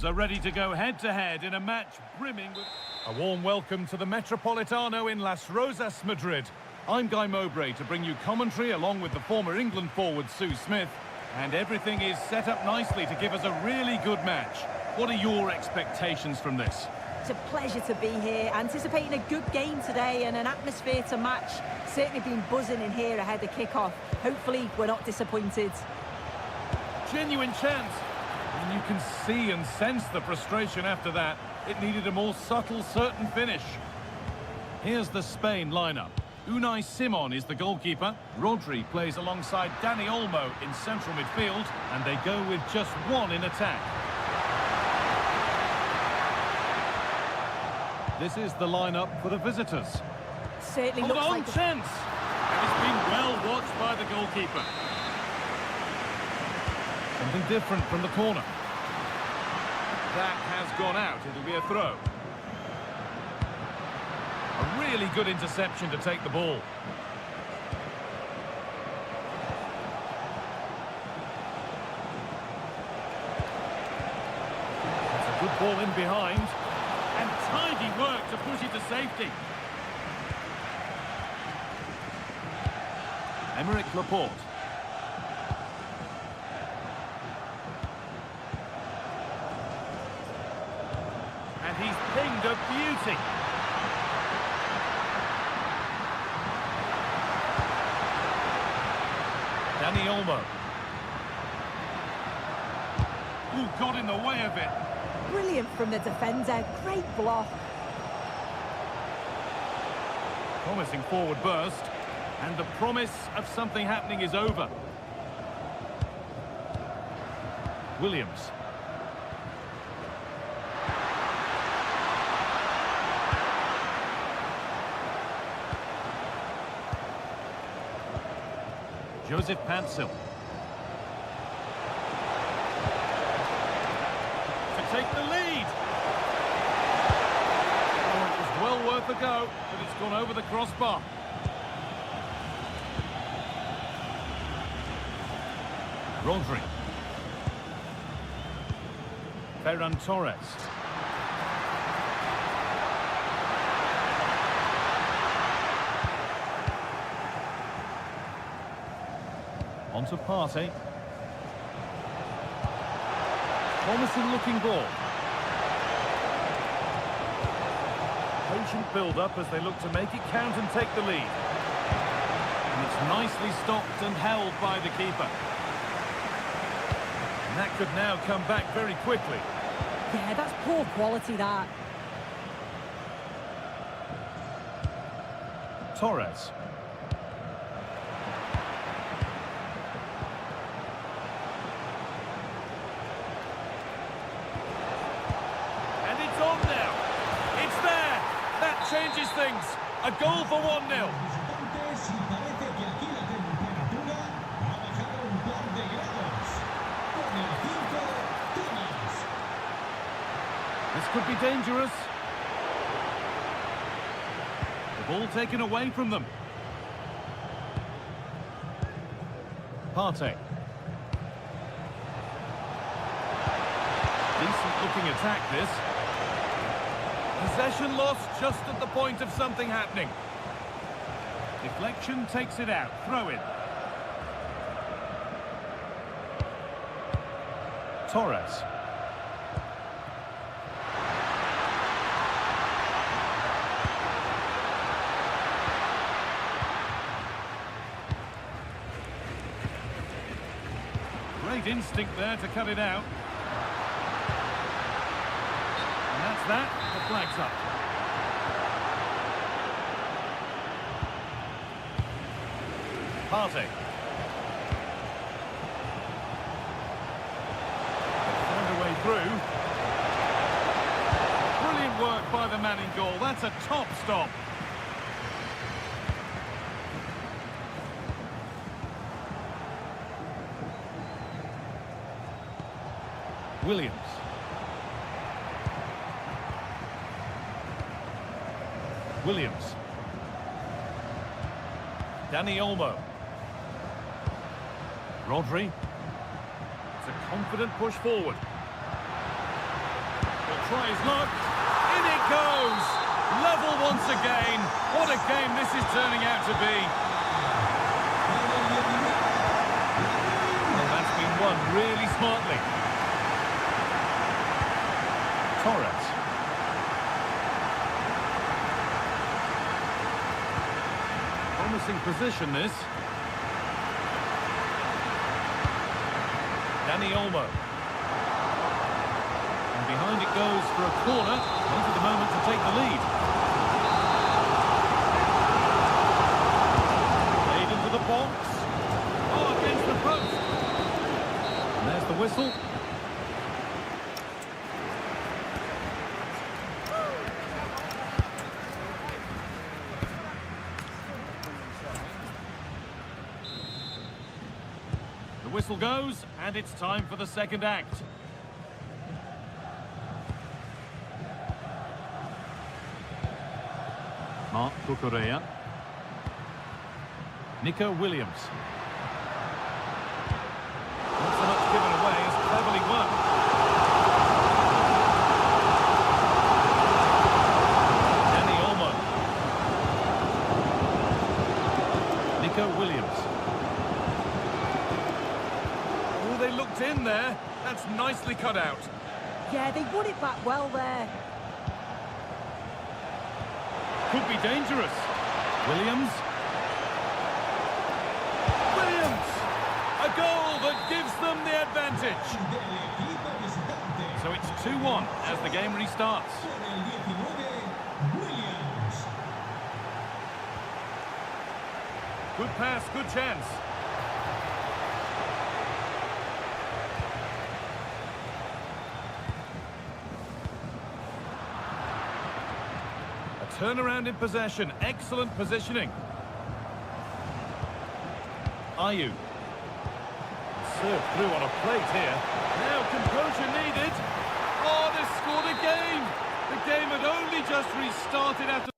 teams are ready to go head-to-head in a match brimming with... A warm welcome to the Metropolitano in Las Rosas, Madrid. I'm Guy Mowbray to bring you commentary along with the former England forward Sue Smith. And everything is set up nicely to give us a really good match. What are your expectations from this? It's a pleasure to be here, anticipating a good game today and an atmosphere to match. Certainly been buzzing in here ahead of kick-off. Hopefully we're not disappointed. Genuine chance. And you can see and sense the frustration after that. It needed a more subtle, certain finish. Here's the Spain lineup. Unai Simon is the goalkeeper. Rodri plays alongside Dani Olmo in central midfield, and they go with just one in attack. This is the lineup for the visitors. Certainly looks like a chance. And it's been well watched by the goalkeeper. Something different from the corner. That has gone out. It'll be a throw. A really good interception to take the ball. That's a good ball in behind. And tidy work to push it to safety. Aymeric Laporte. And he's pinged a beauty. Dani Olmo. Ooh, got in the way of it. brilliant from the defender. Great block. Promising forward burst. And the promise of something happening is over. Williams. Joseph Pancil. To take the lead. Oh, it was well worth a go, but it's gone over the crossbar. Rodri. Ferran Torres. On to Partey. Promising looking ball. Patient build-up as they look to make it count and take the lead. And it's nicely stopped and held by the keeper. And that could now come back very quickly. Yeah, that's poor quality, that. Torres. And it's on now. It's there. That changes things. A goal for 1-0. This could be dangerous. The ball taken away from them. Partey. Decent looking attack, this. Possession lost just at the point of something happening. Deflection takes it out. Throw in. Torres. Great instinct there to cut it out. And that's that. The flag's up. Partey. Found a way through. Brilliant work by the man in goal. That's a top stop. Williams. Williams. Dani Olmo. Rodri. It's a confident push forward. try his luck. In it goes! Level once again. What a game this is turning out to be. Well, that's been won really smartly. Torres. Promising position, this. Dani Olmo. And behind it goes for a corner. Not at the moment to take the lead. Played into the box. Oh, against the post. And there's the whistle. The whistle goes, and it's time for the second act. Mark Cucurella. Nico Williams. Not so much given away as cleverly won. Dani Olmo. Nico Williams. Oh, they looked in there. That's nicely cut out. Yeah, they won it back well there. Could be dangerous. Williams. Williams! A goal that gives them the advantage. So it's 2-1 as the game restarts. Good pass, good chance. Turnaround in possession, excellent positioning. Ayew. Served through on a plate here. Now composure needed. Oh, they've scored again. The game had only just restarted after...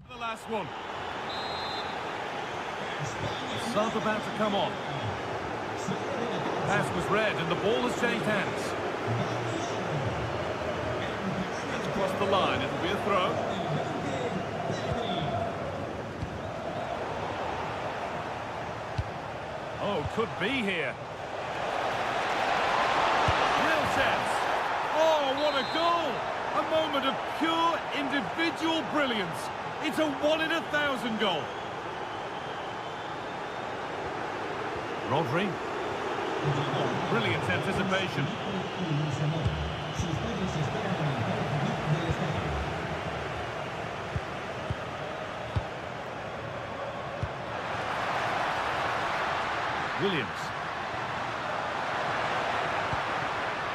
the last one. The sub about to come on. Pass was read and the ball has changed hands. That's across the line, it'll be a throw. Oh, could be here. Real chance. Oh, what a goal! A moment of pure individual brilliance. It's a 1 in 1,000 goal. Rodri. Oh, brilliant anticipation. Williams.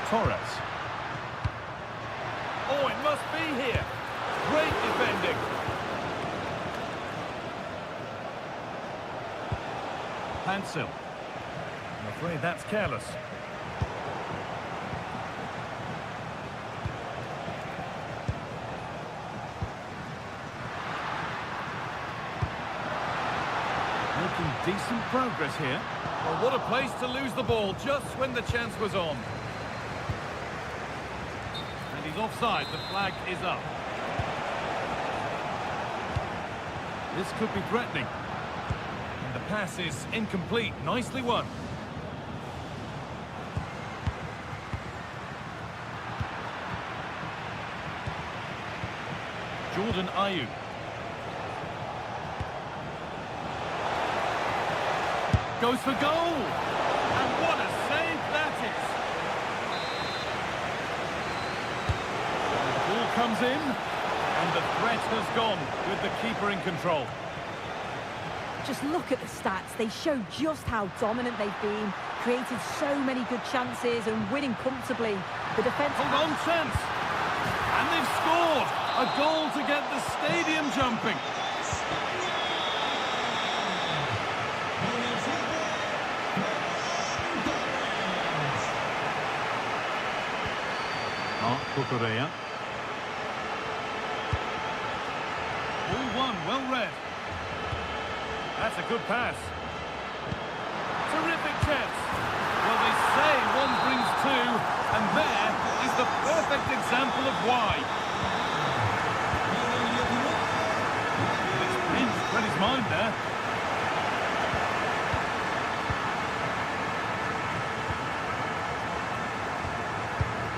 Torres. Oh, it must be here. Great defending. Hansel. I'm afraid that's careless. Making decent progress here. Well, what a place to lose the ball just when the chance was on. And he's offside. The flag is up. This could be threatening. And the pass is incomplete. Nicely won. Jordan Ayew. Goes for goal! And what a save that is! The ball comes in, and the threat has gone with the keeper in control. Just look at the stats. They show just how dominant they've been, created so many good chances and winning comfortably. The defence... Hold on, chance! And they've scored! A goal to get the stadium jumping. Kukurea. All one, well read. That's a good pass. Terrific chance. Well, they say one brings two, and there is the perfect example of why. He's read his mind there.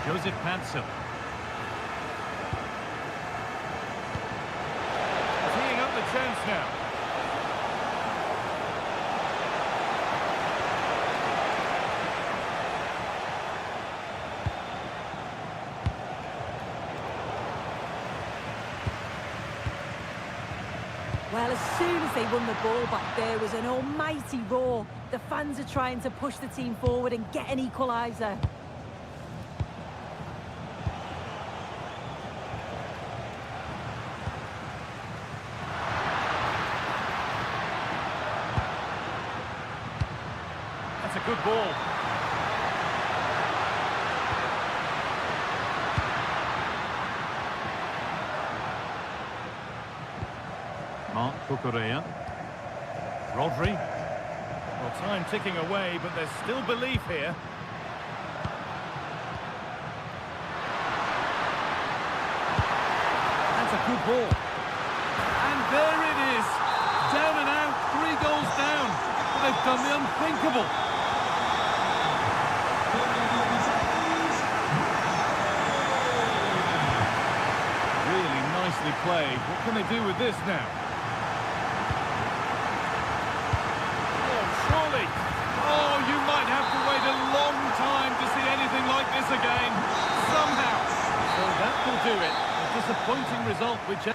Joseph Pansel. Teeing up the chance now. Well, as soon as they won the ball back, there was an almighty roar. The fans are trying to push the team forward and get an equaliser. That's a good ball. Kukurea. Rodri. Well, time ticking away, but there's still belief here. That's a good ball. And there it is. Down and out, 3 goals down. They've done the unthinkable. Really nicely played. What can they do with this now? Oh, you might have to wait a long time to see anything like this again. Somehow. So that will do it. A disappointing result which...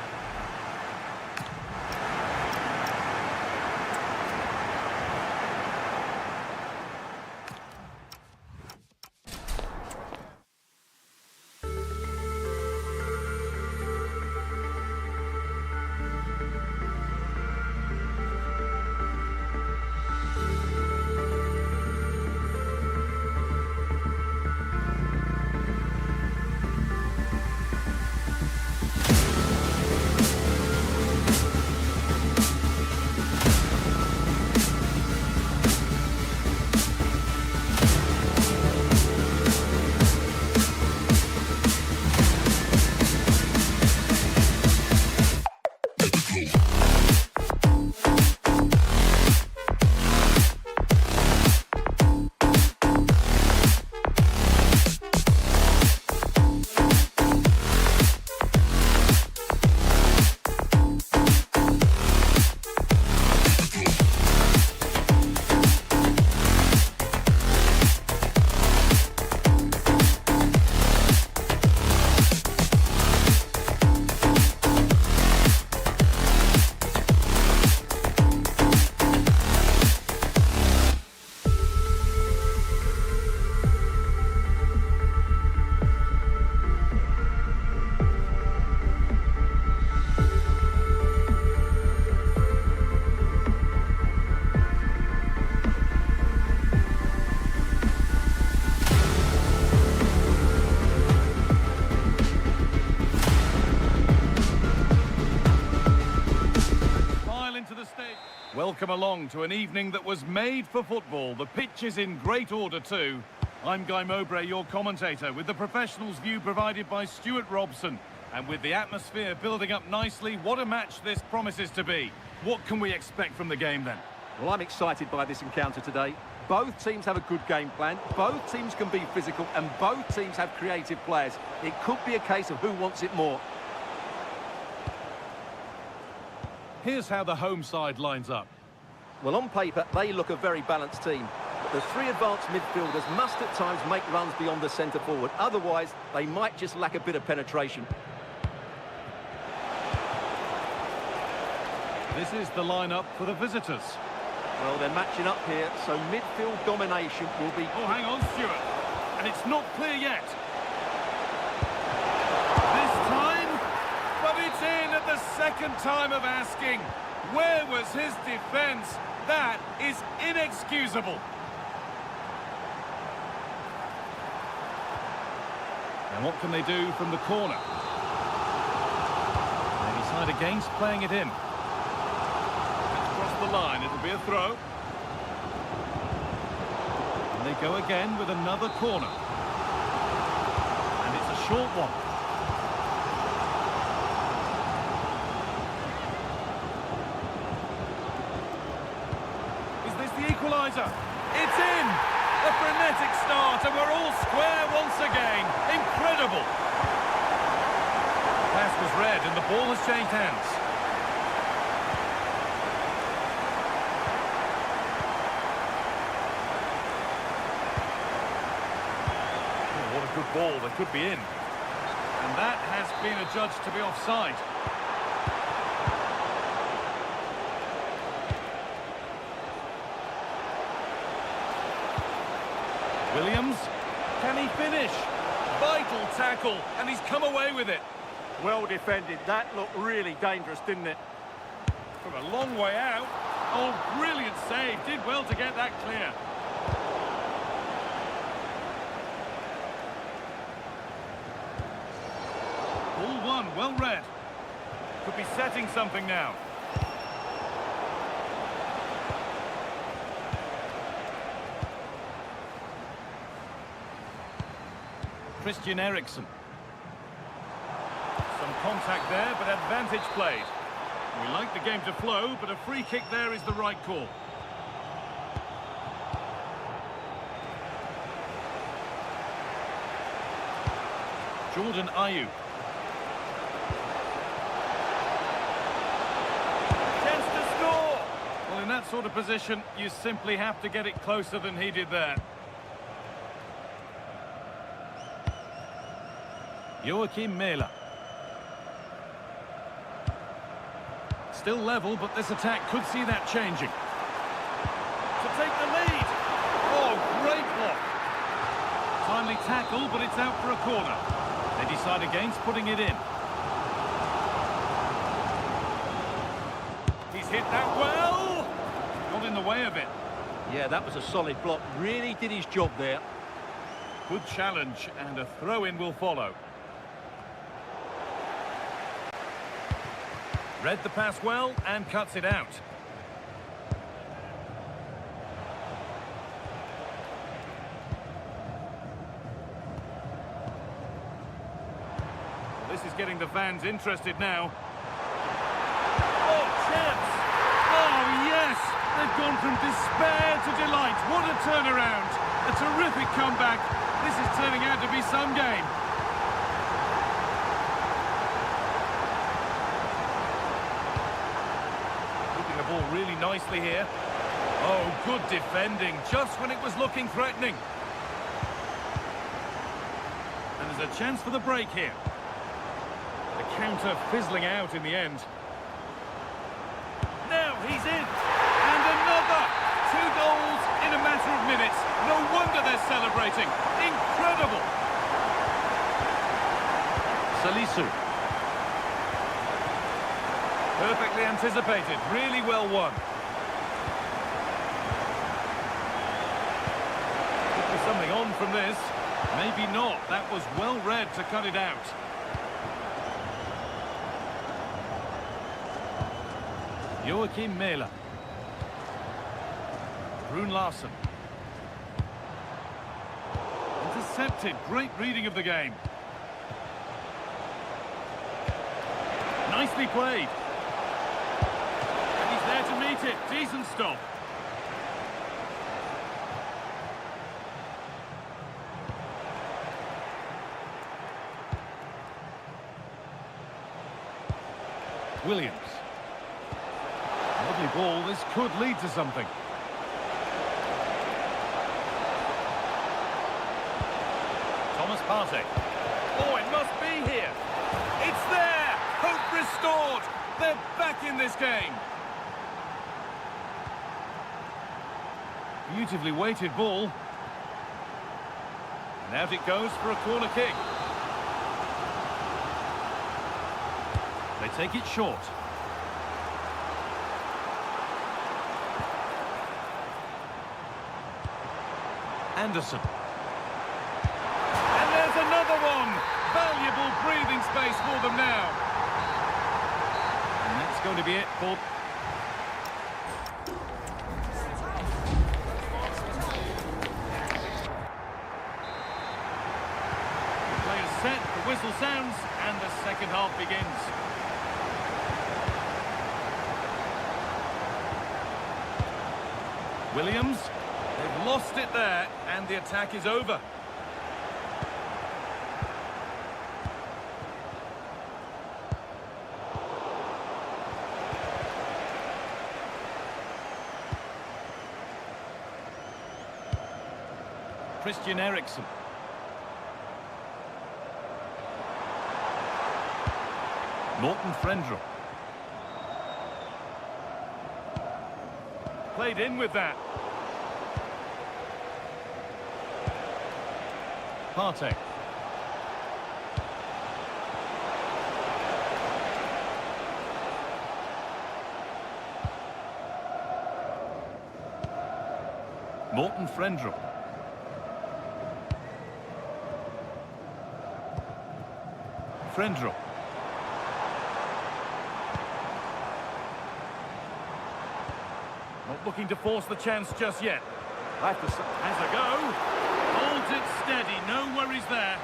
Welcome along to an evening that was made for football. The pitch is in great order too. I'm Guy Mowbray, your commentator, with the professionals' view provided by Stuart Robson. And with the atmosphere building up nicely, what a match this promises to be. What can we expect from the game then? Well, I'm excited by this encounter today. Both teams have a good game plan, both teams can be physical, and both teams have creative players. It could be a case of who wants it more. Here's how the home side lines up. Well, on paper, they look a very balanced team. But the 3 advanced midfielders must at times make runs beyond the centre forward. Otherwise, they might just lack a bit of penetration. This is the lineup for the visitors. Well, they're matching up here, so midfield domination will be... Oh, hang on, Stuart. And it's not clear yet. This time, but it's in at the second time of asking. Where was his defence? That is inexcusable. And what can they do from the corner? They decide against playing it in. It's crossed the line, it'll be a throw. And they go again with another corner. And it's a short one. Is this the equaliser? It's in! A frenetic start, and we're all square once again. Incredible! The pass was read, and the ball has changed hands. Oh, what a good ball. They could be in. And that has been adjudged to be offside. Williams, can he finish? Vital tackle, and he's come away with it. Well defended. That looked really dangerous, didn't it? From a long way out. Oh, brilliant save. Did well to get that clear. Ball one, well read. Could be setting something now. Christian Eriksen. Some contact there, but advantage played. We like the game to flow, but a free kick there is the right call. Jordan Ayew. Chance to score! Well, in that sort of position, you simply have to get it closer than he did there. Joachim Mähler. Still level, but this attack could see that changing. To take the lead. Oh, great block. Timely tackle, but it's out for a corner. They decide against putting it in. He's hit that well. Got in the way of it. Yeah, that was a solid block. Really did his job there. Good challenge, and a throw-in will follow. Read the pass well and cuts it out. This is getting the fans interested now. Oh, chance! Oh, yes! They've gone from despair to delight. What a turnaround! A terrific comeback. This is turning out to be some game. Ball really nicely here. Oh, good defending, just when it was looking threatening. And there's a chance for the break here. The counter fizzling out in the end. Now he's in. And another. 2 goals in a matter of minutes. No wonder they're celebrating. Incredible. Salisu. Perfectly anticipated, really well won. Could be something on from this. Maybe not. That was well read to cut it out. Joachim Mähler. Rune Larsson. Intercepted. Great reading of the game. Nicely played. There to meet it. Decent stop. Williams. Lovely ball. This could lead to something. Thomas Partey. Oh, it must be here. It's there. Hope restored. They're back in this game. Beautifully weighted ball. And out it goes for a corner kick. They take it short. Anderson. And there's another one. for them now. And that's going to be it for... Play is set, the whistle sounds, and the second half begins. Williams, they've lost it there, and the attack is over. Christian Eriksen. Morten Frendrup. Played in with that. Partey. Morten Frendrup. Frendrup. Not looking to force the chance just yet. I have to say, Has a go. Holds it steady. No worries there.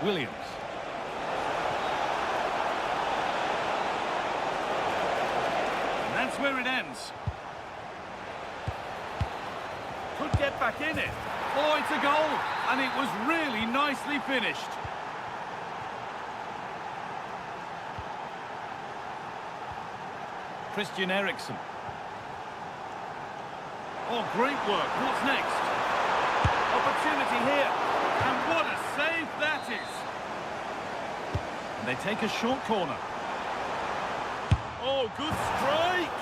Williams. And that's where it ends. Could get back in it. Oh, it's a goal. And it was really nicely finished. Christian Eriksen. Oh, great work. What's next? Opportunity here. And what a save that is. And they take a short corner. Oh, good strike.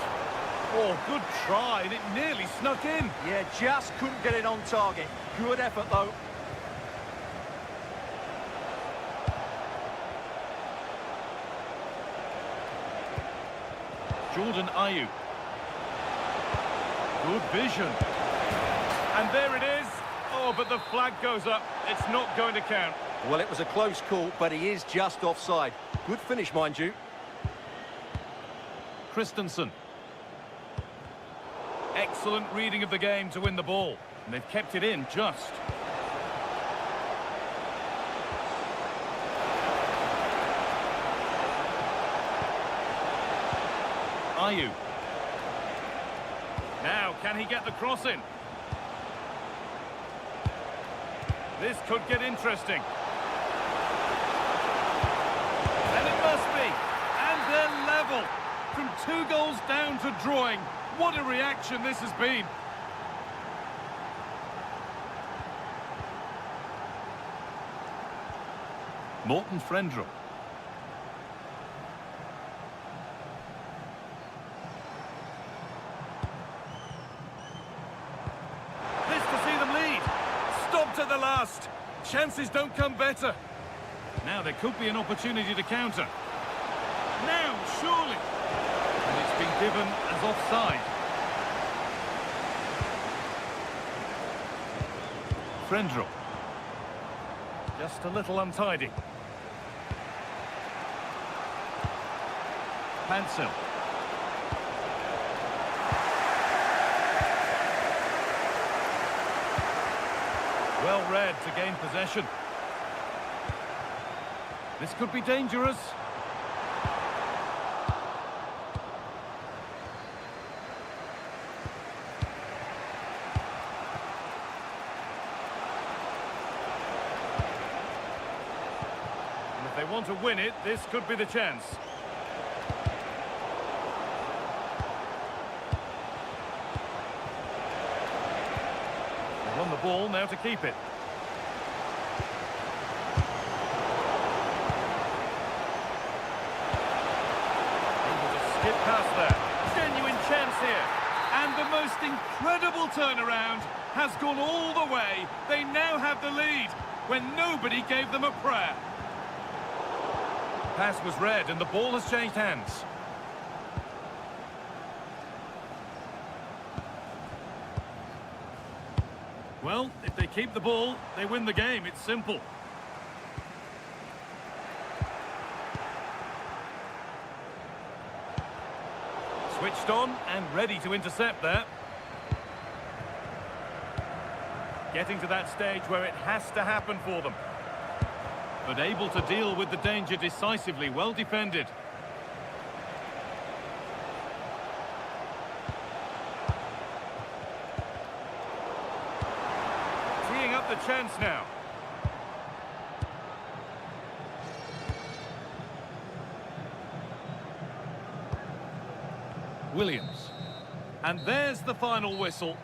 Oh, good try. And it nearly snuck in. yeah, just couldn't get it on target. Good effort, though. Jordan Ayew. Good vision. And there it is. Oh, but the flag goes up. It's not going to count. Well, it was a close call, but he is just offside. Good finish, mind you. Christensen. Excellent reading of the game to win the ball. And they've kept it in just. Ayew. Now, can he get the cross in? This could get interesting. And it must be. And they're level. From 2 goals down to drawing. What a reaction this has been. Morten Frendrup. This to see them lead. Stopped at the last. Chances don't come better. Now there could be an opportunity to counter. Now, surely. And it's been given as offside. Frendrup. Just a little untidy. Pansel. Well read to gain possession. This could be dangerous. And if they want to win it, this could be the chance. They've won the ball, now to keep it. Skip past there. Genuine chance here. And the most incredible turnaround has gone all the way. They now have the lead when nobody gave them a prayer. Pass was read and the ball has changed hands. Well, if they keep the ball, they win the game. It's simple. Switched on and ready to intercept there. Getting to that stage where it has to happen for them. But able to deal with the danger decisively. Well defended. Teeing up the chance now. Williams. And there's the final whistle.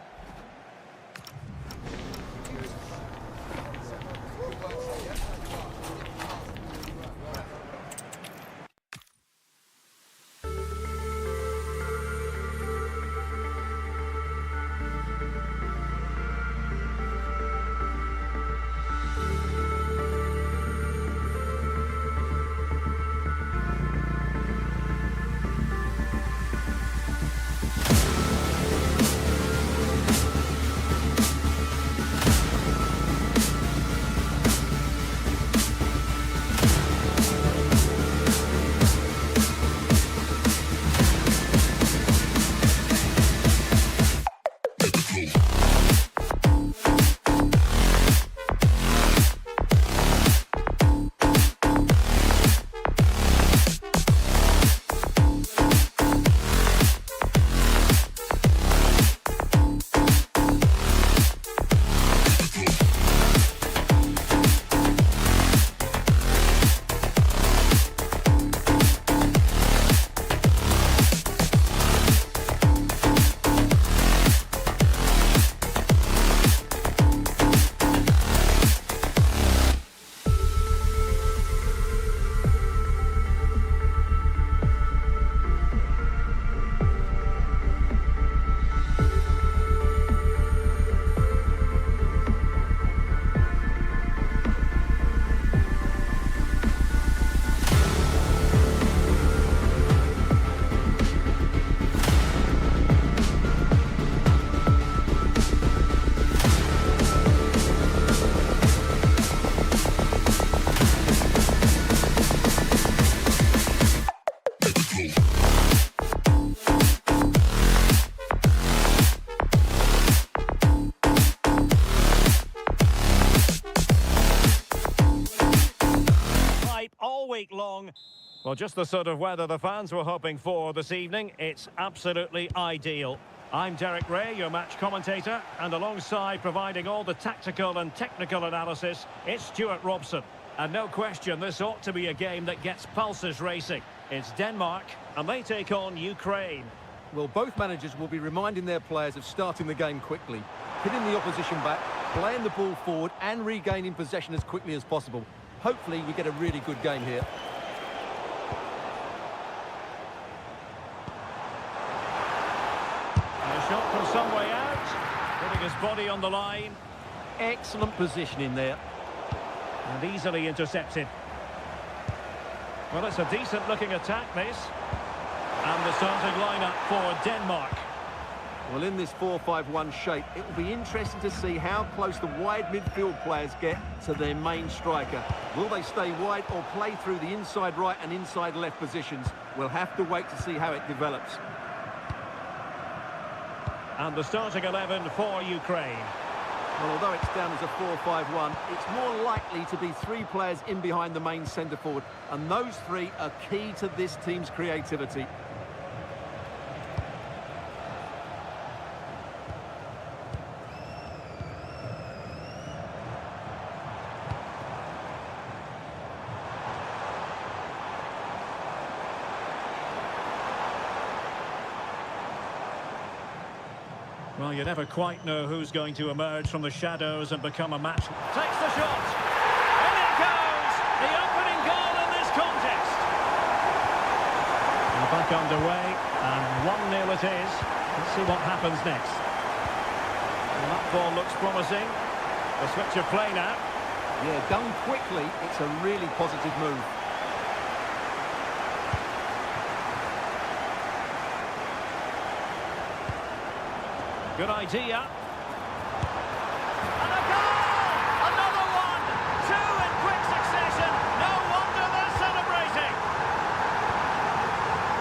Week long. Well, just the sort of weather the fans were hoping for this evening. It's absolutely ideal. I'm Derek Ray, your match commentator, and alongside providing all the tactical and technical analysis, it's Stuart Robson. And no question, this ought to be a game that gets pulses racing. It's Denmark, and they take on Ukraine. Well, both managers will be reminding their players of starting the game quickly, hitting the opposition back, playing the ball forward and regaining possession as quickly as possible. Hopefully we get a really good game here. And a shot from some way out, putting his body on the line. Excellent positioning there. And easily intercepted. Well, it's a decent looking attack, this. And the starting lineup for Denmark. Well, in this 4-5-1 shape, it will be interesting to see how close the wide midfield players get to their main striker. Will they stay wide or play through the inside right and inside left positions? We'll have to wait to see how it develops. And the starting 11 for Ukraine. Well, although it's down as a 4-5-1, it's more likely to be three players in behind the main centre forward, and those three are key to this team's creativity. Well, you never quite know who's going to emerge from the shadows and become a match. Takes the shot. In it goes! The opening goal in this contest. And back underway, and 1-0 it is. Let's see what happens next. And that ball looks promising. The switch of play now. Yeah, done quickly, it's a really positive move. Good idea. And a goal! Another one! Two in quick succession. No wonder they're celebrating.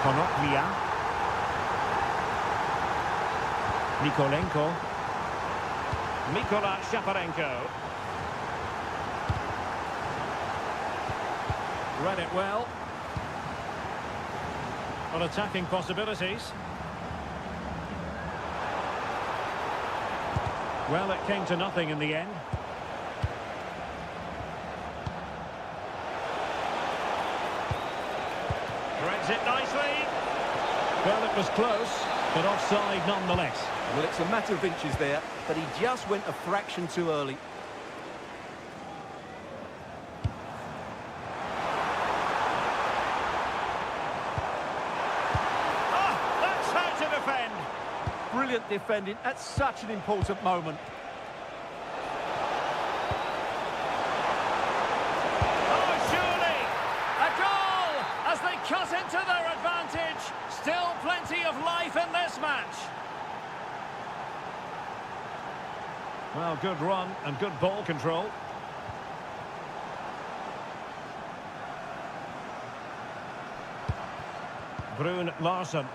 Konoplia. Nikolenko. Mikola Shaparenko. Read it well. On attacking possibilities. Well, it came to nothing in the end. Corrects it nicely. Well, it was close, but offside nonetheless. Well, it's a matter of inches there, but he just went a fraction too early. Brilliant defending at such an important moment. Oh, surely! A goal as they cut into their advantage. Still plenty of life in this match. Well, good run and good ball control. Brun Larsen.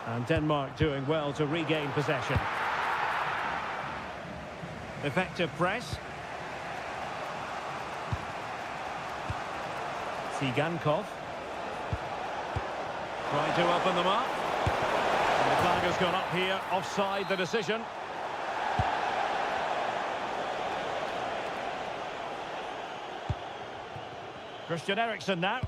And Denmark doing well to regain possession. Effective press. Tsigankov. Trying to open them up. And the flag has gone up here. Offside the decision. Christian Eriksen now.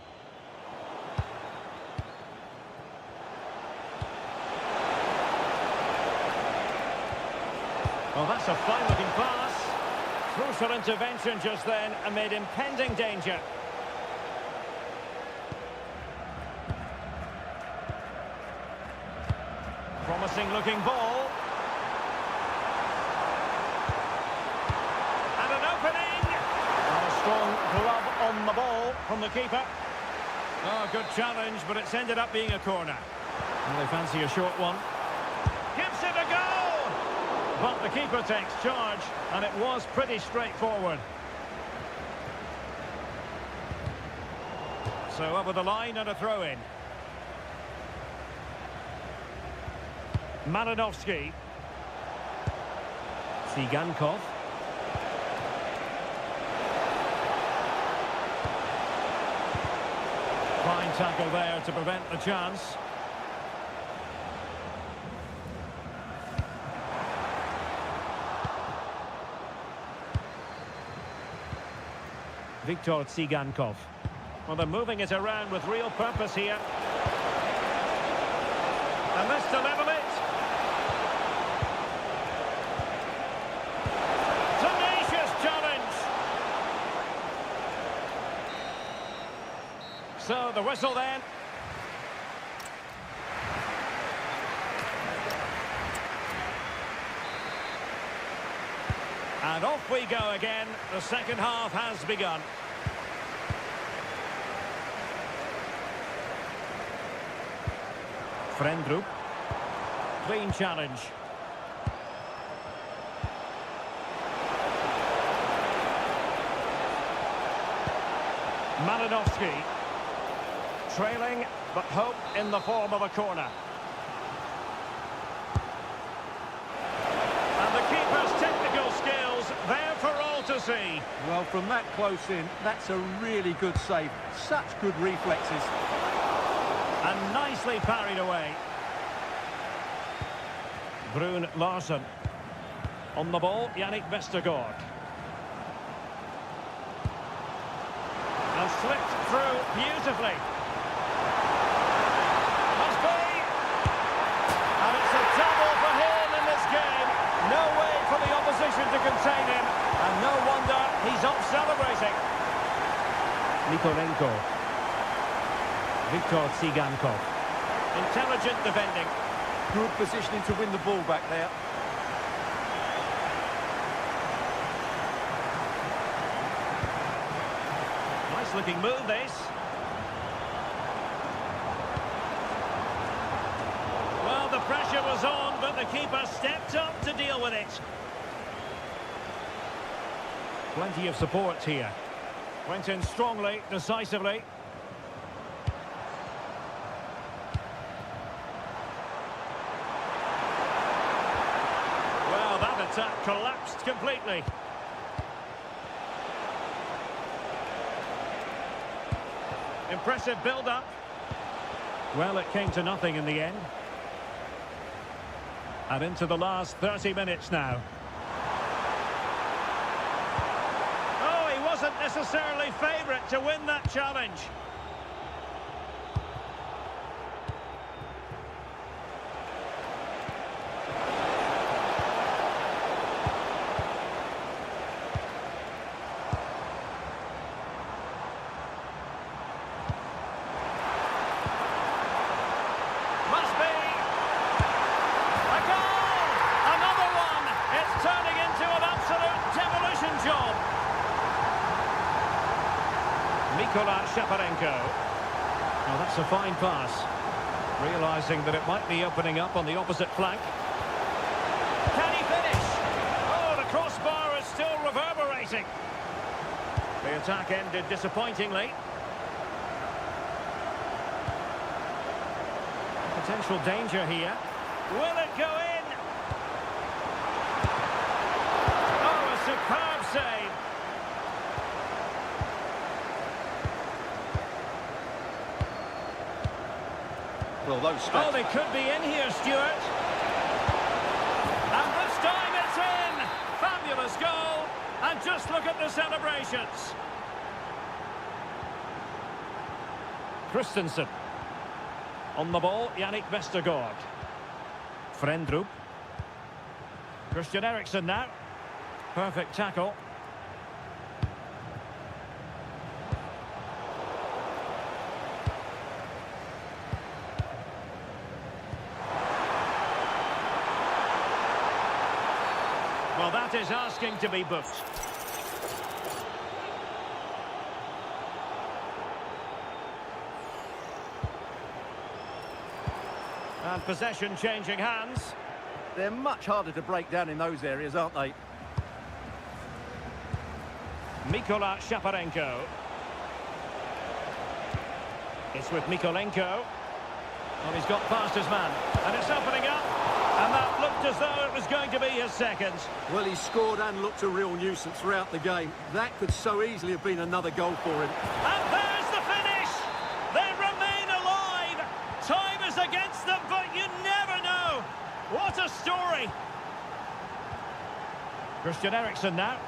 Well, that's a fine-looking pass. Crucial intervention just then amid impending danger. Promising-looking ball. And an opening. And a strong glove on the ball from the keeper. Oh, good challenge, but it's ended up being a corner. Well, they fancy a short one. Gives it a go! But the keeper takes charge, and it was pretty straightforward. So over the line and a throw-in. Malinovsky. Tsigankov. Fine tackle there to prevent the chance. Viktor Tsigankov. Well, they're moving it around with real purpose here. And this to level it. Tenacious challenge. So the whistle then. And off we go again. The second half has begun. Frendrup. Clean challenge. Malinovsky. Trailing, but hope in the form of a corner. And the keeper's technical skills there for all to see. Well, from that close in, that's a really good save. Such good reflexes. And nicely parried away. Brun Larsen. On the ball, Yannick Vestergaard. And slipped through beautifully. Must be. And it's a double for him in this game. No way for the opposition to contain him. And no wonder he's off celebrating. Nikolenko. Viktor Tsigankov. Intelligent defending. Good positioning to win the ball back there. Nice looking move, this. Well, the pressure was on, but the keeper stepped up to deal with it. Plenty of support here. Went in strongly, decisively. Well, that attack collapsed completely. Impressive build-up. Well, it came to nothing in the end. And into the last 30 minutes now. Oh, he wasn't necessarily favourite to win that challenge. Must be a goal! Another one! It's turning into an absolute demolition job. Shaparenko. Oh, that's a fine pass. Realising that it might be opening up on the opposite flank. Can he finish? Oh, the crossbar is still reverberating. The attack ended disappointingly. Potential danger here. Will it go in? Oh, a superb save. Well, those stats... Oh, they could be in here, Stuart. And this time it's in. Fabulous goal. And just look at the celebrations. Christensen. On the ball, Yannick Vestergaard. Frendrup. Christian Eriksen now. Perfect tackle. Well, that is asking to be booked. And possession changing hands. They're much harder to break down in those areas, aren't they? Shaparenko. It's with Mykolenko. Well, he's got past his man. And it's opening up. And that looked as though it was going to be his second. Well, he scored and looked a real nuisance throughout the game. That could so easily have been another goal for him. And there's the finish! They remain alive! Time is against them, but you never know! What a story! Christian Eriksen now.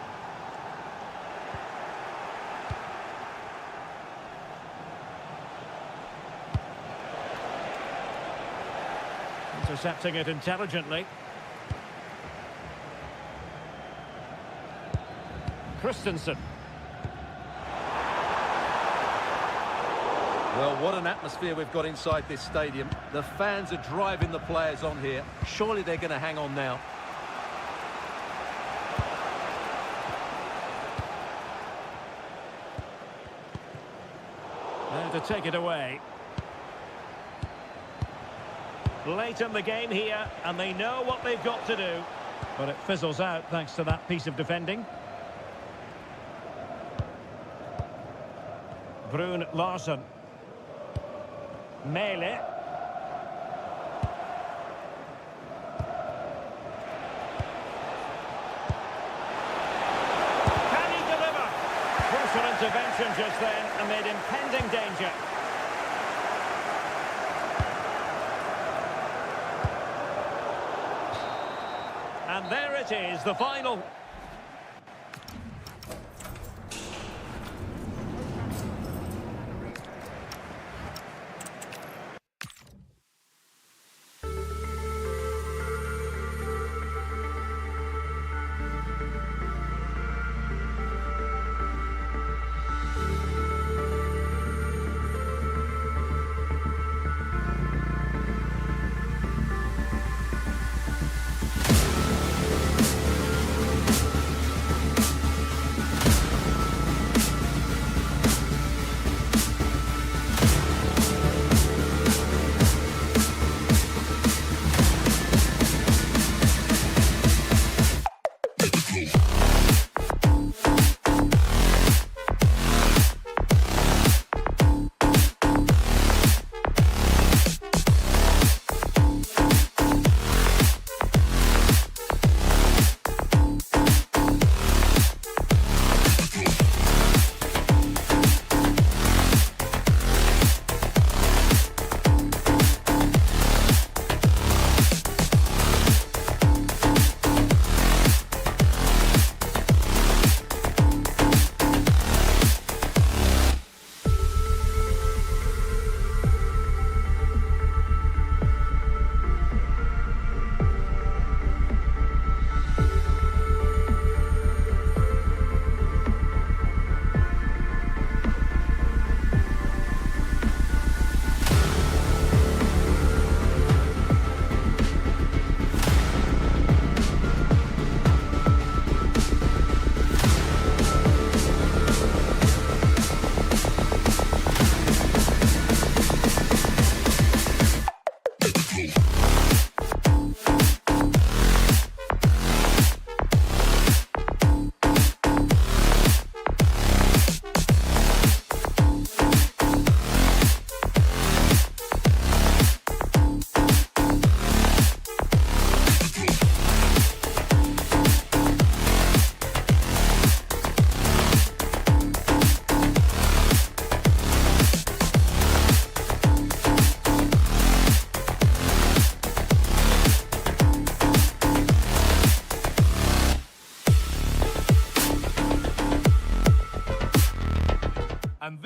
Intercepting it intelligently. Christensen. Well, what an atmosphere we've got inside this stadium. The fans are driving the players on here. Surely they're going to hang on now. And to take it away. Late in the game here, and they know what they've got to do. But it fizzles out thanks to that piece of defending. Brun Larsen. Mele. Can he deliver? Crucial intervention just then amid impending danger. And there it is, the final.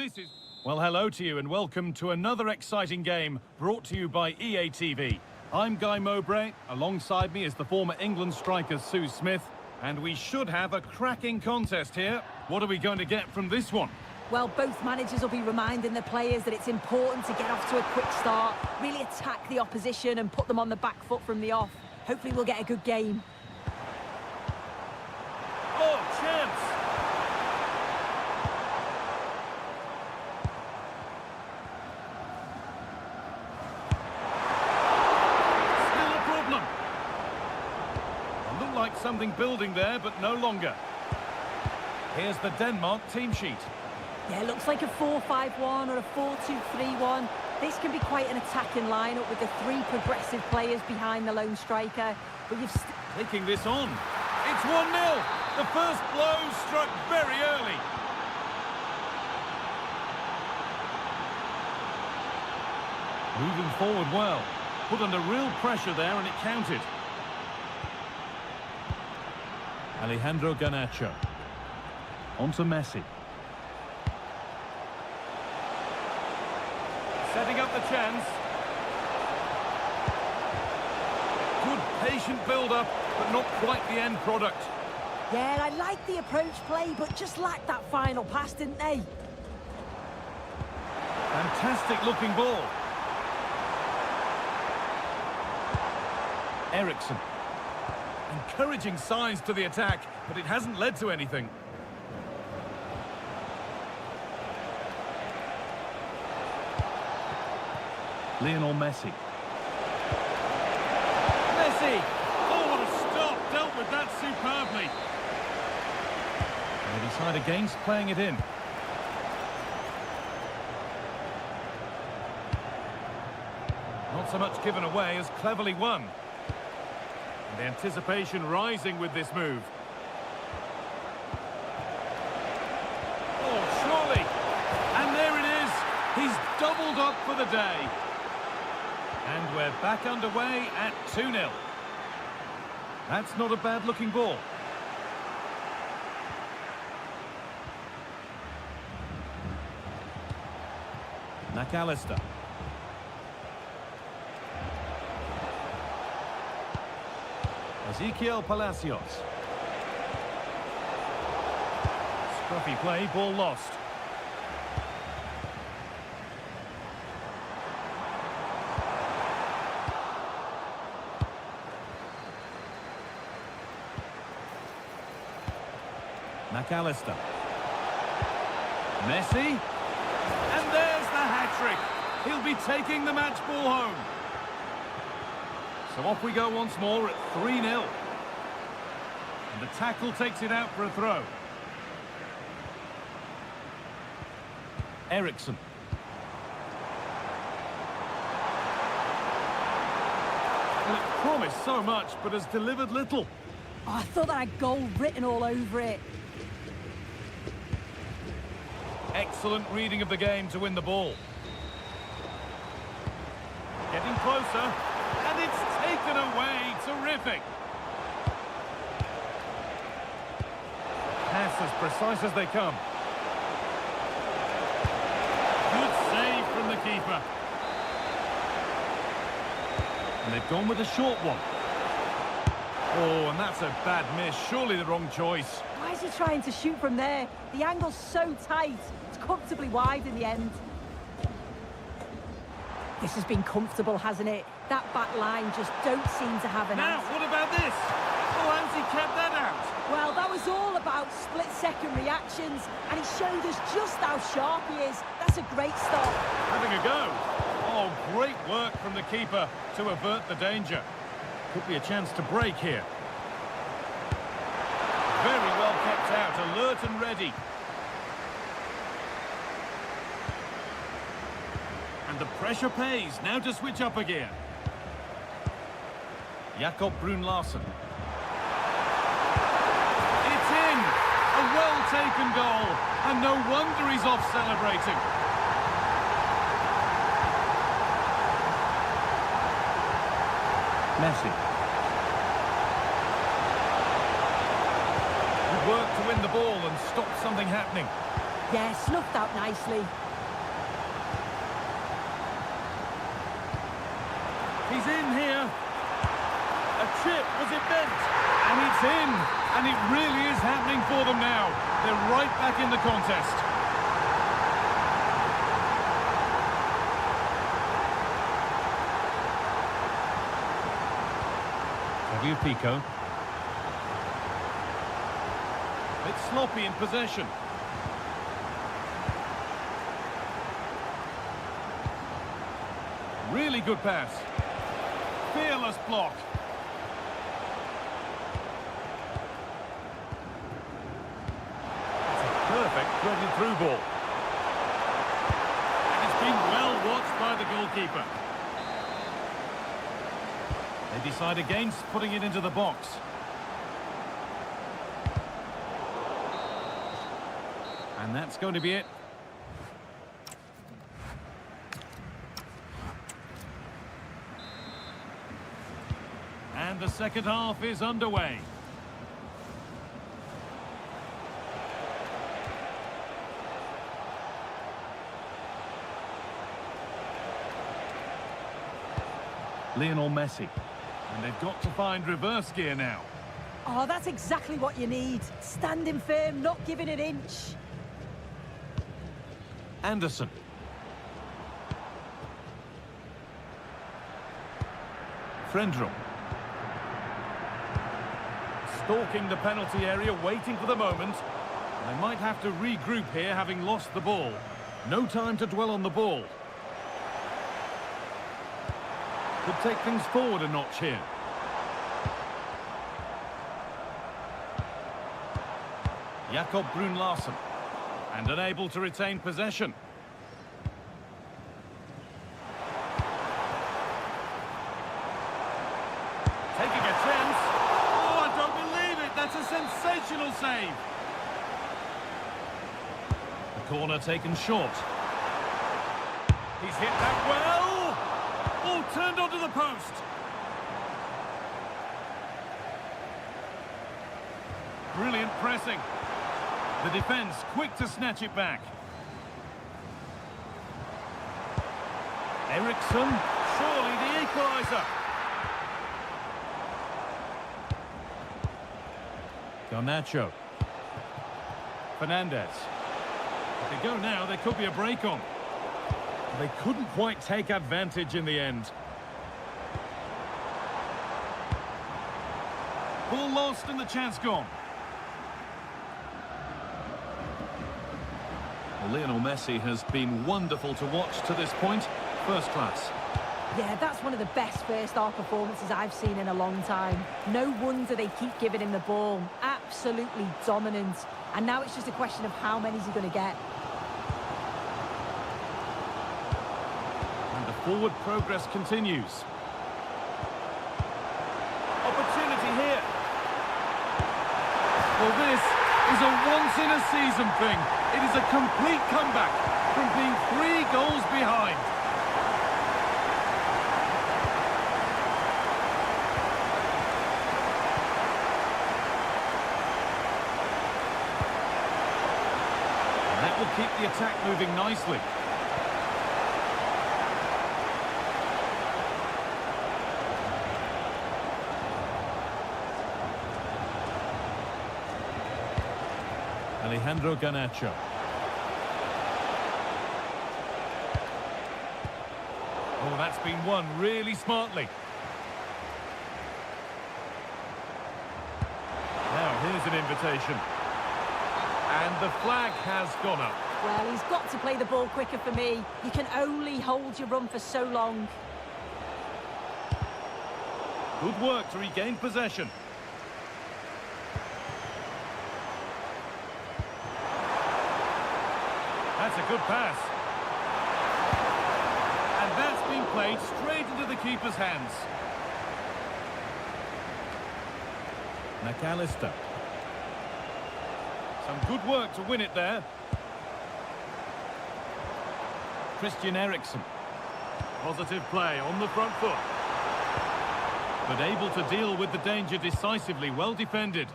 this is... Well, hello to you and welcome to another exciting game brought to you by EA TV. I'm Guy Mowbray. Alongside me is the former England striker Sue Smith. And we should have a cracking contest here. What are we going to get from this one? Well, both managers will be reminding the players that it's important to get off to a quick start, really attack the opposition and put them on the back foot from the off. Hopefully we'll get a good game. Oh, chance! Still a problem. Looked like something building there, but no longer. Here's the Denmark team sheet. Yeah, it looks like a 4-5-1 or a 4-2-3-1. This can be quite an attacking lineup with the three progressive players behind the lone striker. But you've taking this on. It's 1-0. The first blow struck very early. Moving forward well. Put under real pressure there and it counted. Alejandro Garnacho. On to Messi. Setting up the chance. Good patient build-up, but not quite the end product. Yeah, I like the approach play, but just lacked that final pass, didn't they? Fantastic looking ball. Eriksson. Encouraging signs to the attack, but it hasn't led to anything. Lionel Messi. Messi! Oh, what a stop! Dealt with that superbly. They decide against playing it in. Not so much given away as cleverly won. And the anticipation rising with this move. Oh, surely! And there it is! He's doubled up for the day. And we're back underway at 2-0. That's not a bad-looking ball. McAllister. Ezequiel Palacios. Scruffy play, ball lost. McAllister. Messi. And there's the hat-trick. He'll be taking the match ball home. So off we go once more at 3-0. And the tackle takes it out for a throw. Eriksson. Well, it promised so much, but has delivered little. Oh, I thought that had goal written all over it. Excellent reading of the game to win the ball. Getting closer, and it's taken away. Terrific. Pass as precise as they come. Good save from the keeper. And they've gone with a short one. Oh, and that's a bad miss. Surely the wrong choice. Why is he trying to shoot from there? The angle's so tight. It's comfortably wide in the end. This has been comfortable, hasn't it? That back line just don't seem to have an Now, answer. what about this? Oh, how's he kept that out? Well, that was all about split-second reactions, and he showed us just how sharp he is. That's a great stop. Having a go. Oh, great work from the keeper to avert the danger. Could be a chance to break here. Very well kept out, alert and ready. And the pressure pays. Now to switch up again. Jakob Brun-Larsen. It's in! A well-taken goal. And no wonder he's off celebrating. Messi. Good work to win the ball and stop something happening. Yeah, snuffed out nicely. He's in here. A chip, was it bent? And it's in. And it really is happening for them now. They're right back in the contest. Pico. It's sloppy in possession. Really good pass. Fearless block. It's a perfect threaded through ball. And it's been well watched by the goalkeeper. They decide against putting it into the box. And that's going to be it. And the second half is underway. Lionel Messi. And they've got to find reverse gear now. Oh, that's exactly what you need. Standing firm, not giving an inch. Anderson. Frendrum. Stalking the penalty area, waiting for the moment. They might have to regroup here, having lost the ball. No time to dwell on the ball. Could take things forward a notch here. Jakob Brun Larsen. And unable to retain possession. Taking a chance. Oh, I don't believe it. That's a sensational save. The corner taken short. He's hit that well. Oh, turned onto the post. Brilliant pressing. The defence quick to snatch it back. Eriksson, surely the equaliser. Garnacho. Fernandez. If they go now, there could be a break on. They couldn't quite take advantage in the end. Ball lost and the chance gone. Well, Lionel Messi has been wonderful to watch to this point. First class. Yeah, that's one of the best first-half performances I've seen in a long time. No wonder they keep giving him the ball. Absolutely dominant. And now it's just a question of how many is he going to get. And the forward progress continues. Opportunity here. Well, this is a once-in-a-season thing. It is a complete comeback from being 3 goals behind. And that will keep the attack moving nicely. Alejandro Garnacho. Oh, that's been won really smartly. Now, here's an invitation. And the flag has gone up. Well, he's got to play the ball quicker for me. You can only hold your run for so long. Good work to regain possession. That's a good pass. And that's been played straight into the keeper's hands. McAllister. Some good work to win it there. Christian Eriksen. Positive play on the front foot. But able to deal with the danger decisively, well defended.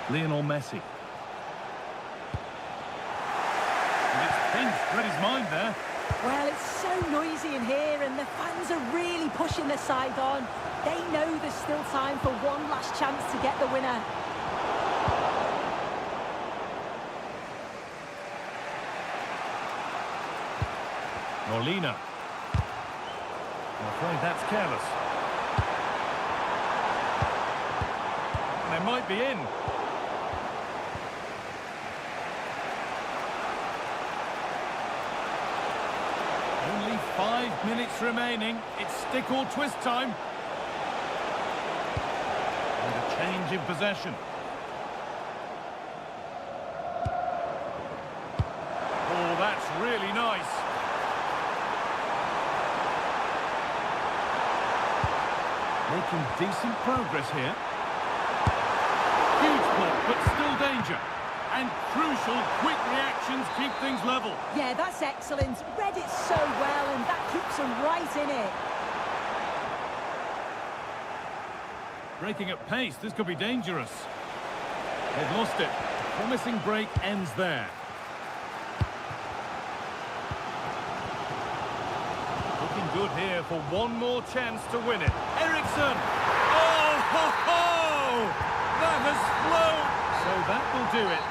Lionel Messi. And it's pinched, read his mind there. Well, it's so noisy in here and the fans are really pushing their side on. They know there's still time for one last chance to get the winner. Molina. I'm afraid that's careless. They might be in. Only 5 minutes remaining. It's stick or twist time. And a change in possession. Oh, that's really nice. Making decent progress here. Huge block, but still danger. And crucial, quick reactions keep things level. Yeah, that's excellent. Read it so well, and that keeps them right in it. Breaking at pace, this could be dangerous. They've lost it. Promising break ends there. Looking good here for one more chance to win it. Eriksson! Oh, ho, ho! That has flown! So that will do it.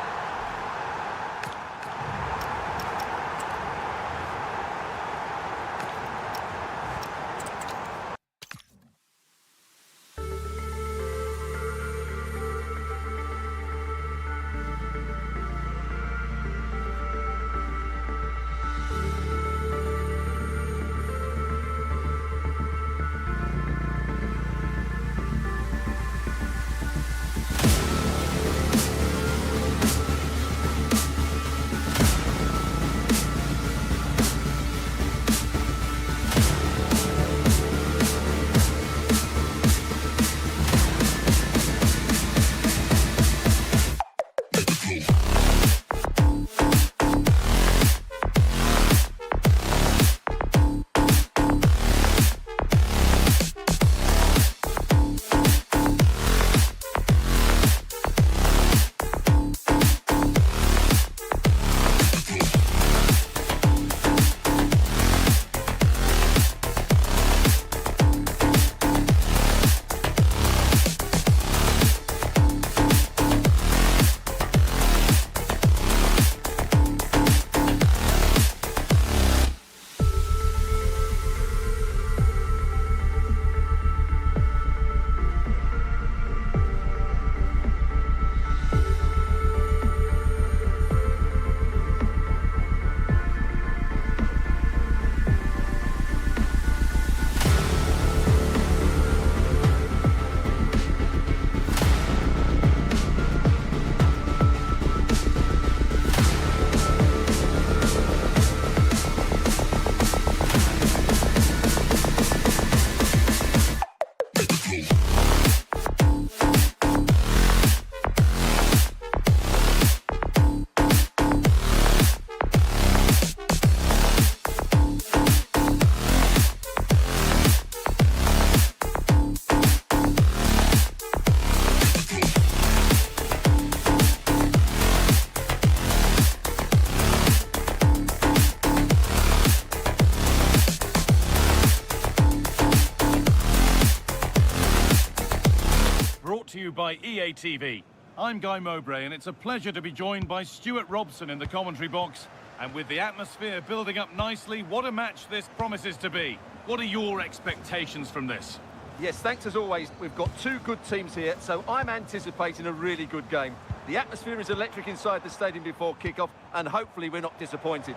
To you by EA TV. I'm Guy Mowbray, and it's a pleasure to be joined by Stuart Robson in the commentary box. And with the atmosphere building up nicely, what a match this promises to be. What are your expectations from this? Yes, thanks as always. We've got two good teams here, so I'm anticipating a really good game. The atmosphere is electric inside the stadium before kick-off, and hopefully we're not disappointed.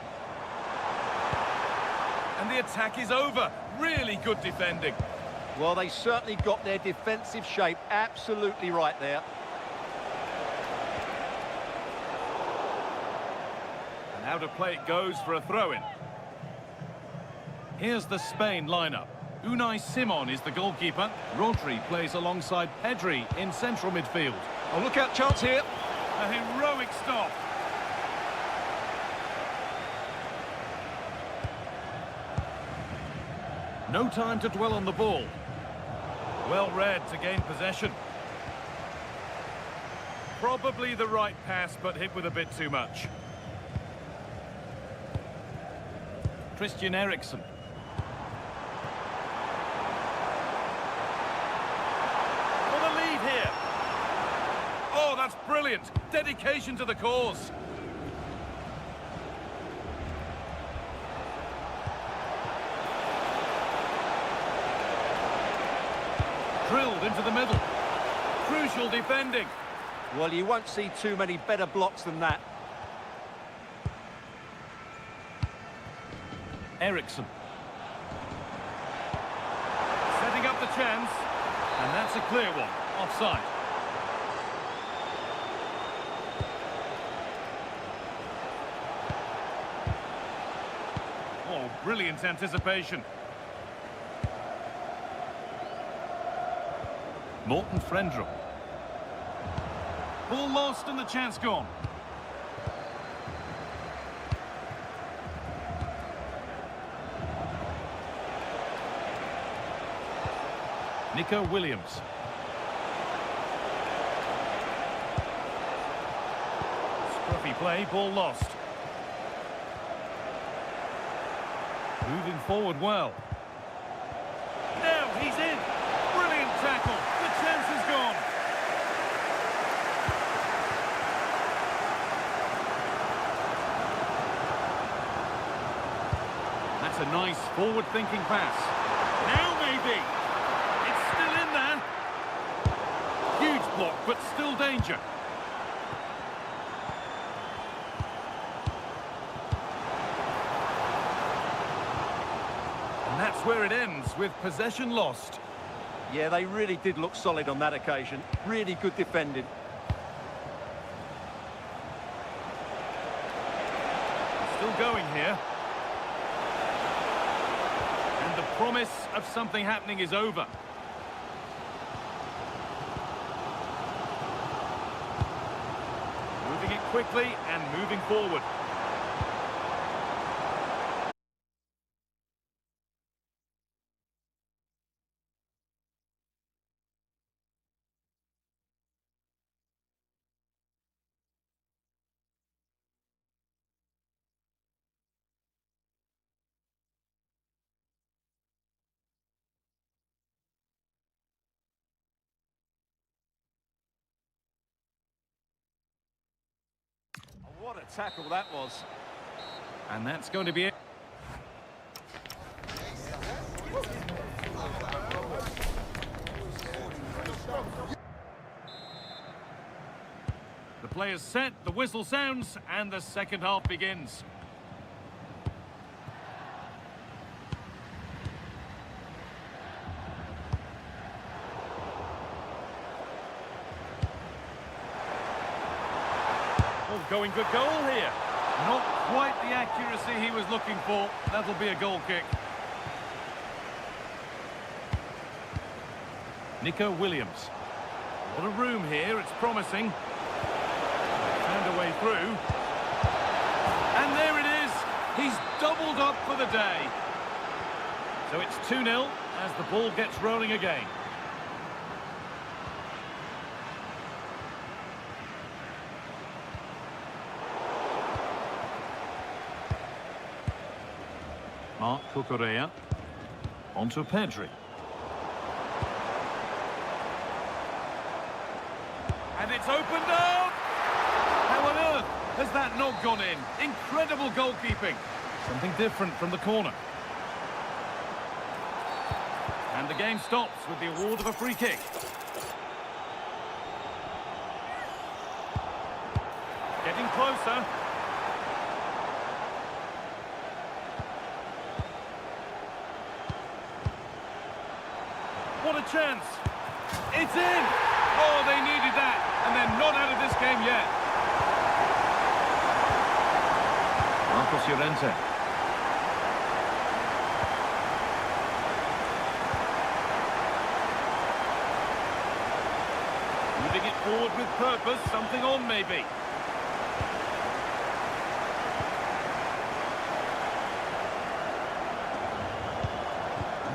And the attack is over. Really good defending. Well, they certainly got their defensive shape absolutely right there. And out of play it goes for a throw-in. Here's the Spain lineup. Unai Simon is the goalkeeper. Rodri plays alongside Pedri in central midfield. Oh, look out, chance here. A heroic stop. No time to dwell on the ball. Well read to gain possession. Probably the right pass, but hit with a bit too much. Christian Eriksen. For the lead here. Oh, that's brilliant. Dedication to the cause. Drilled into the middle. Crucial defending. Well, you won't see too many better blocks than that. Eriksen. Setting up the chance. And that's a clear one. Offside. Oh, brilliant anticipation. Morten Frendrup. Ball lost and the chance gone. Nico Williams. Scruffy play, ball lost. Moving forward well. Now he's in. Brilliant tackle. The chance is gone. That's a nice forward-thinking pass. Now maybe. It's still in there. Huge block, but still danger. And that's where it ends, with possession lost. Yeah, they really did look solid on that occasion. Really good defending. Still going here. And the promise of something happening is over. Moving it quickly and moving forward. What a tackle that was. And that's going to be it. The player's set, the whistle sounds, and the second half begins. Oh, going good goal here. Not quite the accuracy he was looking for. That'll be a goal kick. Nico Williams. What a room here, it's promising. Found a way through. And there it is. He's doubled up for the day. So it's 2-0 as the ball gets rolling again. Marc Cucurella. Onto Pedri. And it's opened up! How on earth has that not gone in? Incredible goalkeeping. Something different from the corner. And the game stops with the award of a free kick. Getting closer. What a chance! It's in! Oh, they needed that, and they're not out of this game yet. Marcos Llorente. Moving it forward with purpose, something on maybe.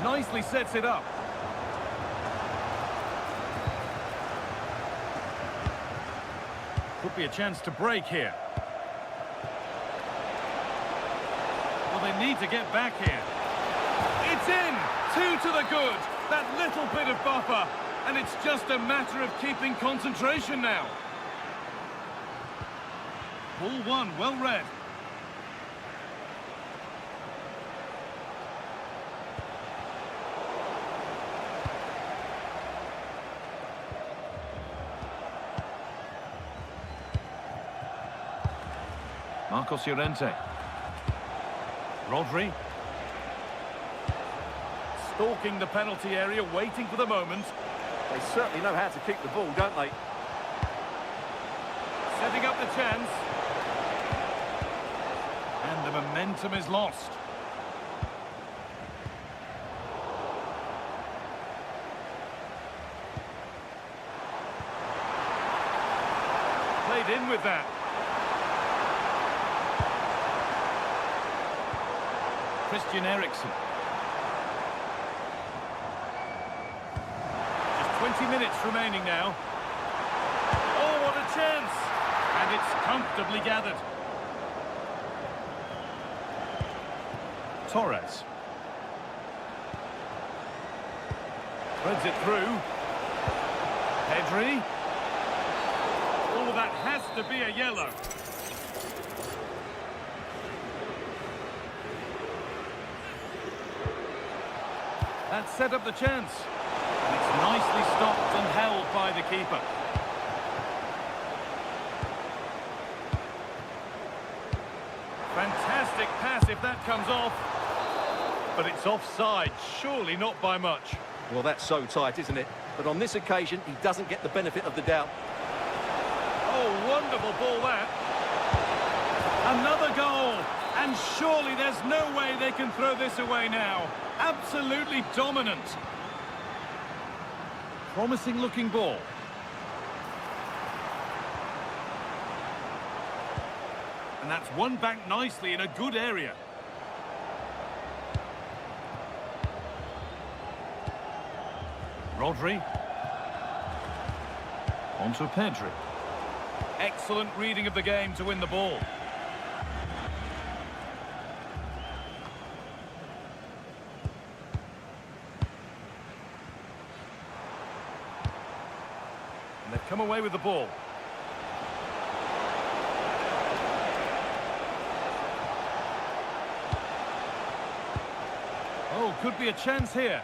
Nicely sets it up. be a chance to break here. Well, they need to get back here. It's in! 2 to the good! That little bit of buffer. And it's just a matter of keeping concentration now. Ball one, well read. Marcos Llorente. Rodri. Stalking the penalty area, waiting for the moment. They certainly know how to kick the ball, don't they? Setting up the chance. And the momentum is lost. Played in with that. Christian Eriksen. Just 20 minutes remaining now. Oh, what a chance! And it's comfortably gathered. Torres. Threads it through. Pedri. Oh, that has to be a yellow. That set up the chance. And it's nicely stopped and held by the keeper. Fantastic pass if that comes off. But it's offside, surely not by much. Well, that's so tight, isn't it? But on this occasion, he doesn't get the benefit of the doubt. Oh, wonderful ball that. Another goal. And surely there's no way they can throw this away now. Absolutely dominant. Promising looking ball. And that's won back nicely in a good area. Rodri. Onto Pedri. Excellent reading of the game to win the ball. And they've come away with the ball. Oh, could be a chance here.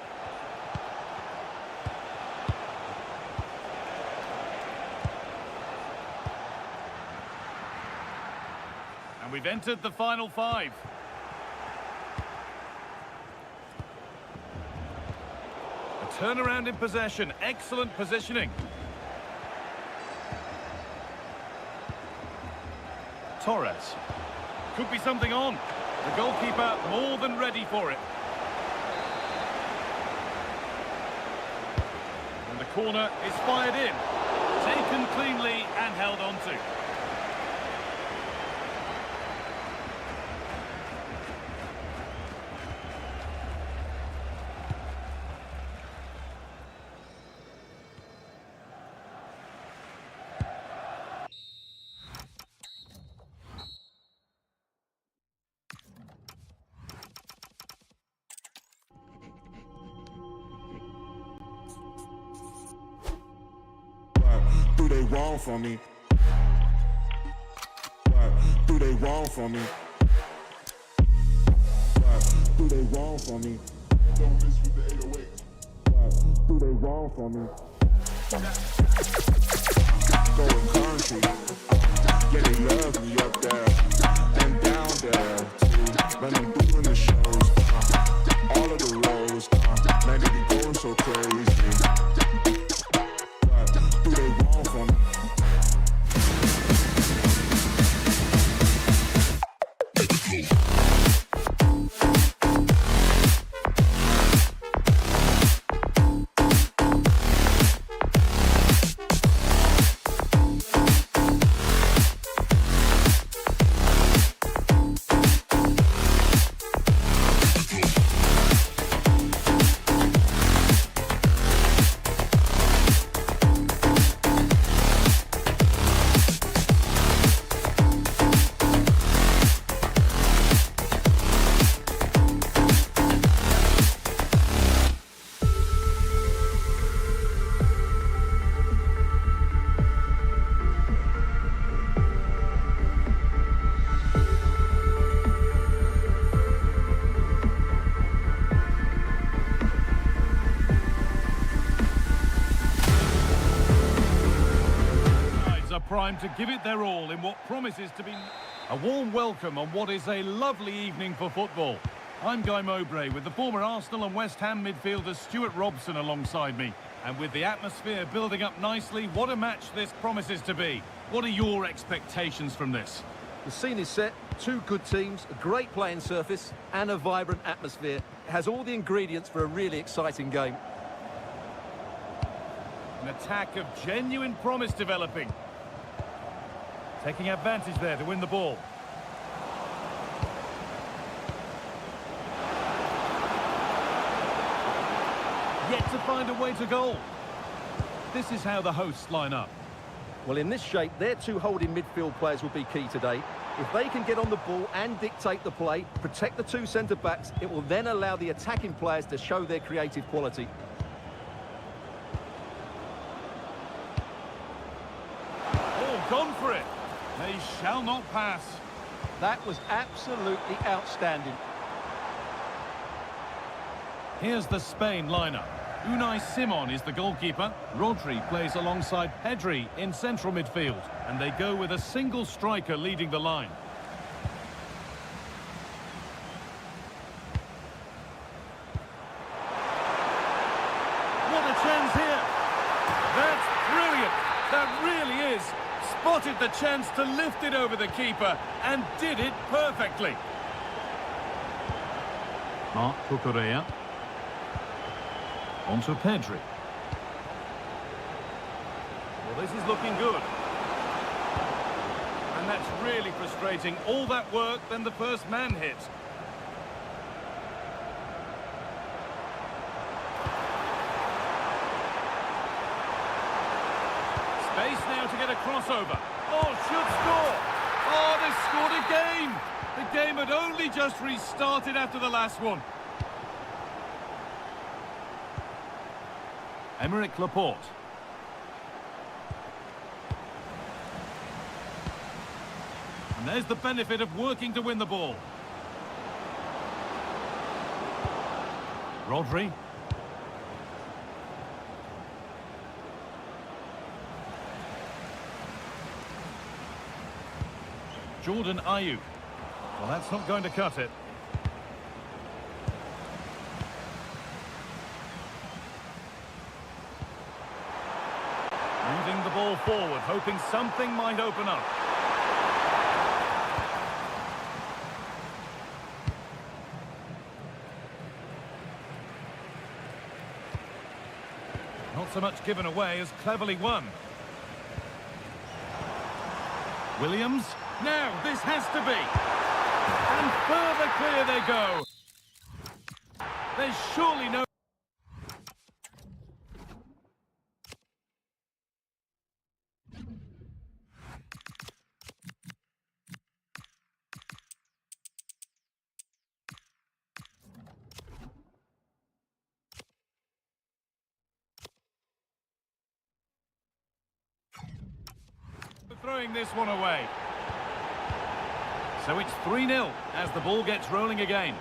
And we've entered the final 5. A turnaround in possession. Excellent positioning. Torres. Could be something on. The goalkeeper more than ready for it. And the corner is fired in. Taken cleanly and held on to. Do they wrong for me? What do they wrong for me? What do they wrong for me? Don't miss with the 808. What do they wrong for me? Going country, yeah, they love me up there and down there too. When I'm doing the shows, all of the roads, man, they be going so crazy. Do they wrong for me? primed to give it their all in what promises to be a warm welcome on what is a lovely evening for football. I'm Guy Mowbray with the former Arsenal and West Ham midfielder Stuart Robson alongside me. And with the atmosphere building up nicely, what a match this promises to be. What are your expectations from this? The scene is set, two good teams, a great playing surface and a vibrant atmosphere. It has all the ingredients for a really exciting game. An attack of genuine promise developing. Taking advantage there to win the ball. Yet to find a way to goal. This is how the hosts line up. Well, in this shape, their two holding midfield players will be key today. If they can get on the ball and dictate the play, protect the two centre-backs, it will then allow the attacking players to show their creative quality. Oh, gone for it. They shall not pass. That was absolutely outstanding. Here's the Spain lineup. Unai Simon is the goalkeeper. Rodri plays alongside Pedri in central midfield. And they go with a single striker leading the line. What a chance here! That's brilliant! That really is! Spotted the chance to lift it over the keeper and did it perfectly. Marc Cucurella. On to Pedri. Well, this is looking good. And that's really frustrating. All that work, then the first man hit. Space now to get a crossover. Oh, should score. Oh, they scored again. The game had only just restarted after the last one. Aymeric Laporte. And there's the benefit of working to win the ball. Rodri. Jordan Ayew. Well, that's not going to cut it. Moving the ball forward, hoping something might open up. Not so much given away as cleverly won. Williams. Now, this has to be. And further clear they go. There's surely no... throwing this one away. So it's 3-0 as the ball gets rolling again.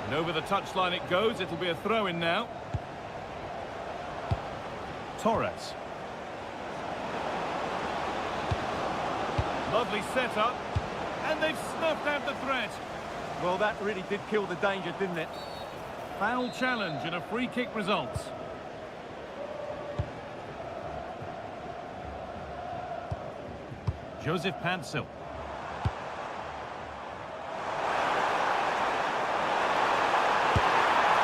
And over the touchline it goes. It'll be a throw-in now. Torres. Lovely setup. And they've snuffed out the threat. Well, that really did kill the danger, didn't it? Foul challenge and a free kick results. Joseph Pancil.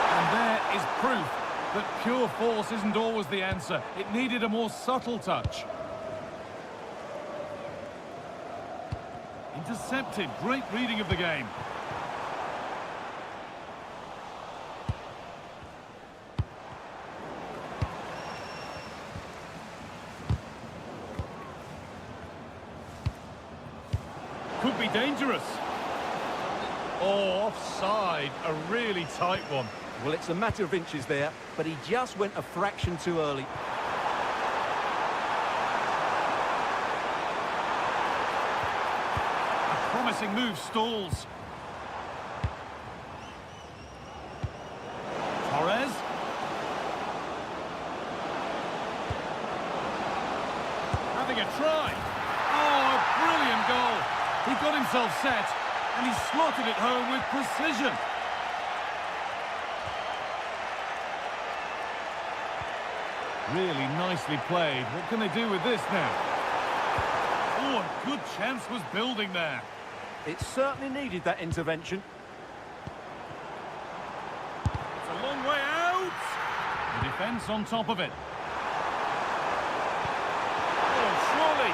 And there is proof that pure force isn't always the answer. It needed a more subtle touch. Intercepted. Great reading of the game. Could be dangerous. Oh, offside. A really tight one. Well, it's a matter of inches there, but he just went a fraction too early. A promising move stalls. Torres. himself set, and he slotted it home with precision. Really nicely played. What can they do with this now? Oh, a good chance was building there. It certainly needed that intervention. It's a long way out. The defence on top of it. Oh, surely.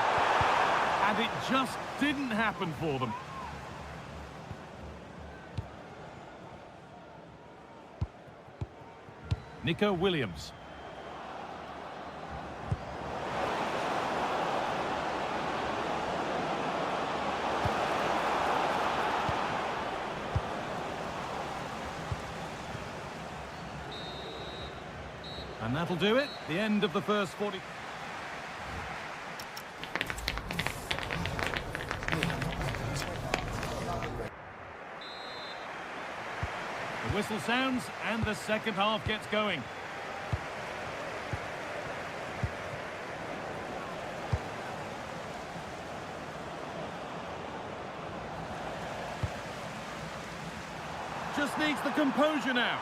And it just didn't happen for them. Nico Williams. And that'll do it. The end of the first 40. The whistle sounds and the second half gets going. Just needs the composure now.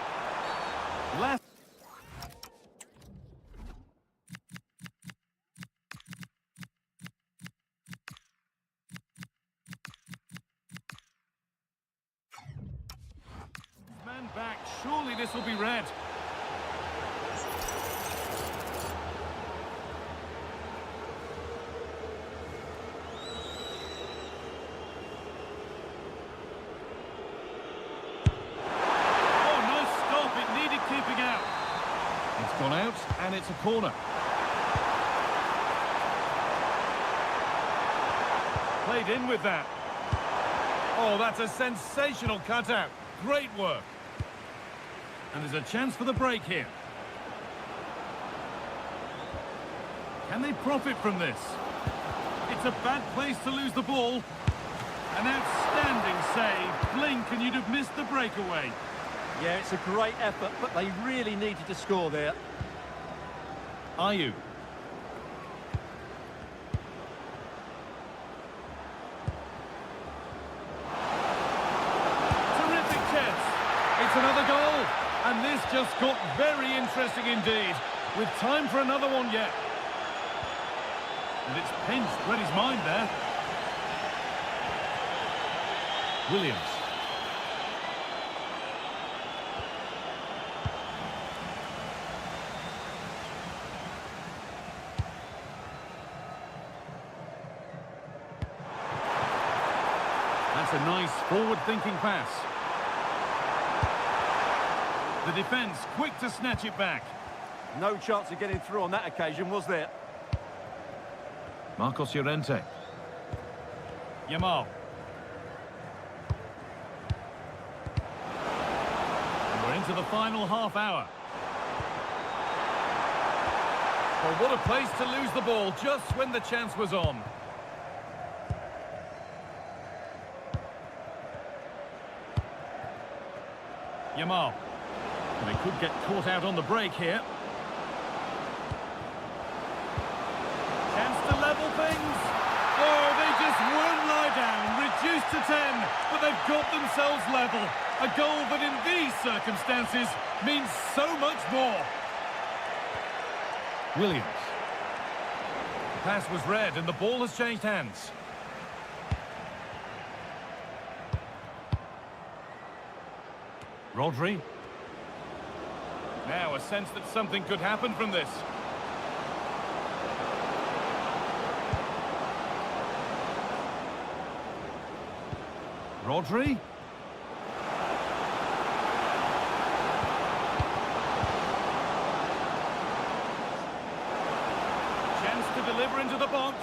Left. Man back. Surely this will be red. Gone out, and it's a corner. Played in with that. Oh, that's a sensational cutout. Great work. And there's a chance for the break here. Can they profit from this? It's a bad place to lose the ball. An outstanding save. Blink and you'd have missed the breakaway. Yeah, it's a great effort, but they really needed to score there. Ayew. Terrific chance. It's another goal. And this just got very interesting indeed. With time for another one yet. And it's pinched Reddy's mind there. Williams. That's a nice forward-thinking pass. The defence quick to snatch it back. No chance of getting through on that occasion, was there? Marcos Llorente. Yamal. And we're into the final half hour. Well, what a place to lose the ball just when the chance was on. Yamal. And they could get caught out on the break here. Chance to level things. Oh, they just won't lie down. Reduced to 10, but they've got themselves level. A goal that in these circumstances means so much more. Williams. The pass was read and the ball has changed hands. Rodri. Now a sense that something could happen from this. Rodri. Chance to deliver into the box.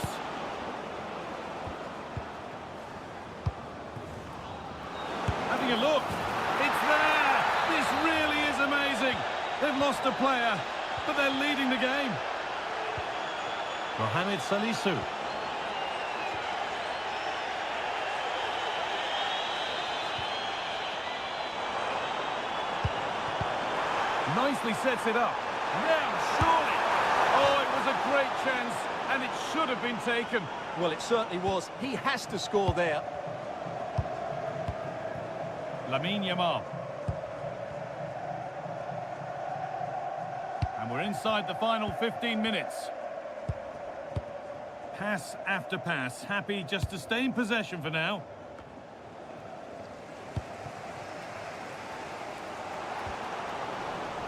Having a look. It's there! This really is amazing. They've lost a player, but they're leading the game. Mohamed Salisu. Nicely sets it up. Now, surely. Oh, it was a great chance, and it should have been taken. Well, it certainly was. He has to score there. Lamine Yamal. And we're inside the final 15 minutes. Pass after pass, happy just to stay in possession for now.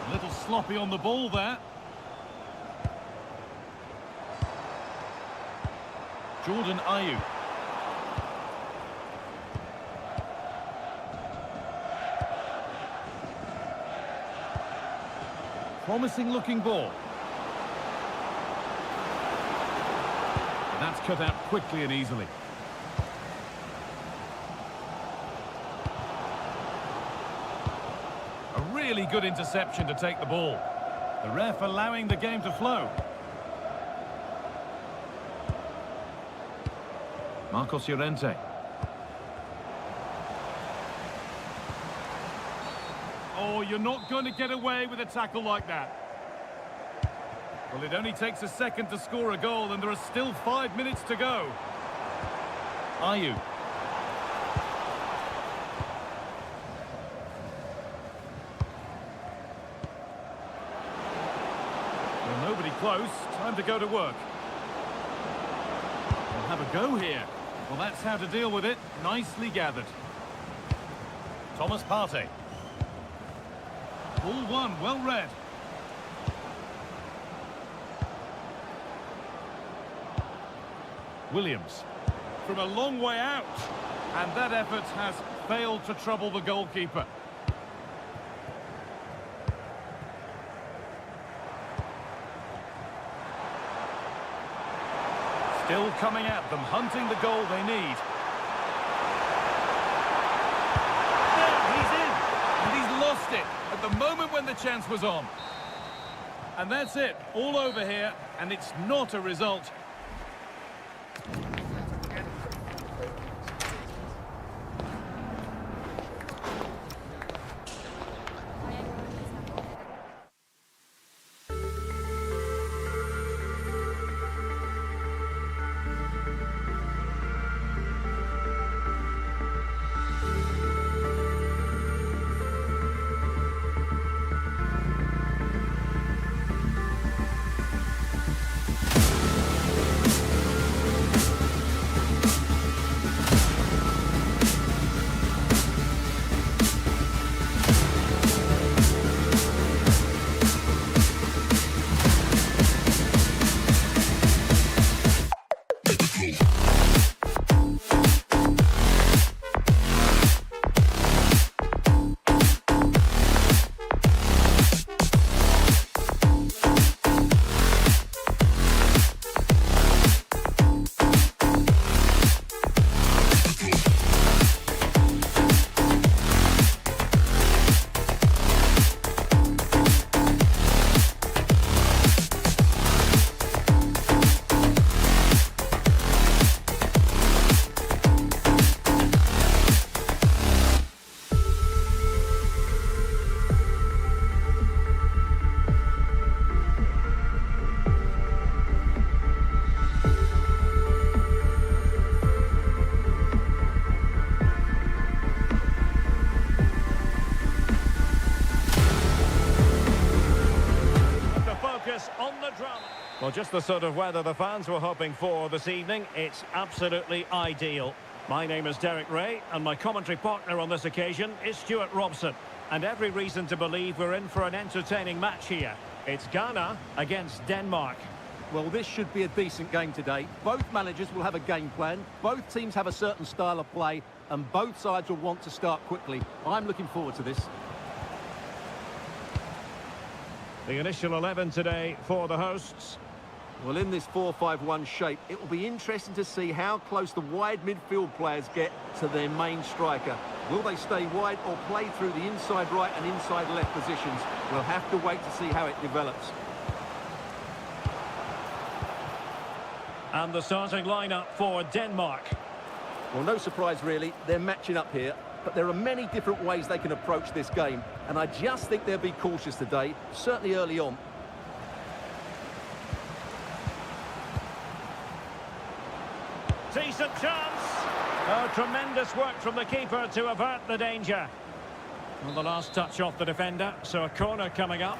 A little sloppy on the ball there. Jordan Ayew. Promising looking ball. That's cut out quickly and easily. A really good interception to take the ball. The ref allowing the game to flow. Marcos Llorente. Oh, you're not going to get away with a tackle like that. Well, it only takes a second to score a goal, and there are still 5 minutes to go. Ayew. Well, nobody close. Time to go to work. We'll have a go here. Well, that's how to deal with it. Nicely gathered. Thomas Partey. Ball one, well read. Williams. From a long way out. And that effort has failed to trouble the goalkeeper. Still coming at them, hunting the goal they need. There, he's in. And he's lost it at the moment when the chance was on. And that's it, all over here, and it's not a result. On the drama. Well, just the sort of weather the fans were hoping for this evening. It's absolutely ideal. My name is Derek Ray, and my commentary partner on this occasion is Stuart Robson. And every reason to believe we're in for an entertaining match here. It's Ghana against Denmark. Well, this should be a decent game today. Both managers will have a game plan. Both teams have a certain style of play, and both sides will want to start quickly. I'm looking forward to this. The initial 11 today for the hosts. Well, in this 4-5-1 shape, it will be interesting to see how close the wide midfield players get to their main striker. Will they stay wide or play through the inside right and inside left positions? We'll have to wait to see how it develops. And the starting lineup for Denmark. Well, no surprise really, they're matching up here. But there are many different ways they can approach this game. And I just think they'll be cautious today, certainly early on. Decent chance. Oh, tremendous work from the keeper to avert the danger. Well, the last touch off the defender, so a corner coming up.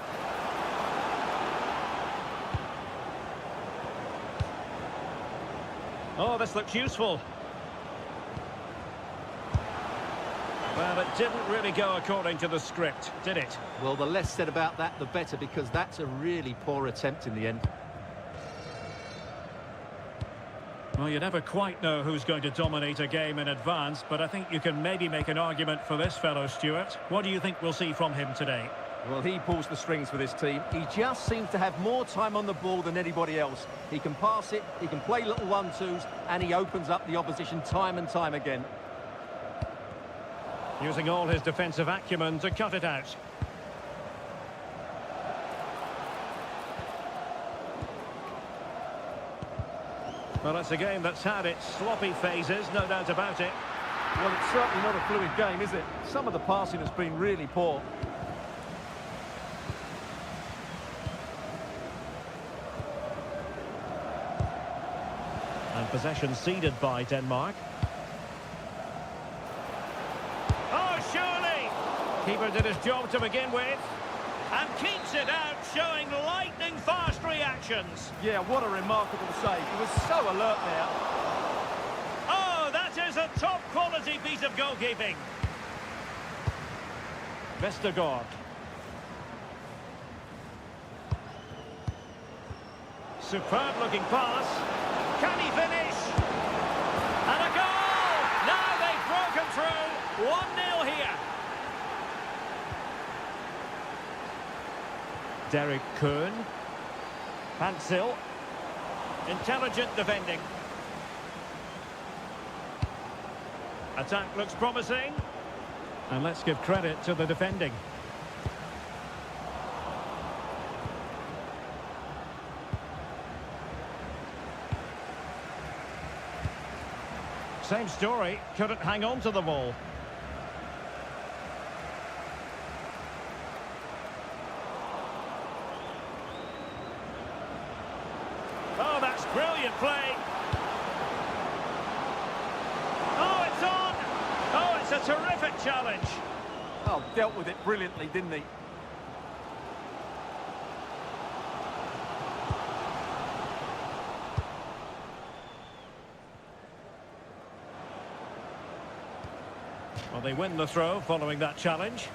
Oh, this looks useful. Well, it didn't really go according to the script, did it? Well, the less said about that, the better, because that's a really poor attempt in the end. Well, you never quite know who's going to dominate a game in advance, but I think you can maybe make an argument for this fellow, Stuart. What do you think we'll see from him today? Well, he pulls the strings for this team. He just seems to have more time on the ball than anybody else. He can pass it, he can play little 1-2s, and he opens up the opposition time and time again. Using all his defensive acumen to cut it out. Well, it's a game that's had its sloppy phases, no doubt about it. Well, it's certainly not a fluid game, is it? Some of the passing has been really poor. And possession ceded by Denmark. Oh, surely! Keeper did his job to begin with. And keeps it out, showing lightning-fast reactions. Yeah, what a remarkable save. He was so alert there. Oh, that is a top-quality piece of goalkeeping. Vestergaard. Superb-looking pass. Can he finish? And a goal! Now they've broken through. 1-0 here. Derek Kuhn. Hansel. Intelligent defending. Attack looks promising. And let's give credit to the defending. Same story, couldn't hang on to the ball. Oh, that's brilliant play. Oh, it's on. Oh, it's a terrific challenge. Oh, dealt with it brilliantly, didn't he? Well, they win the throw following that challenge.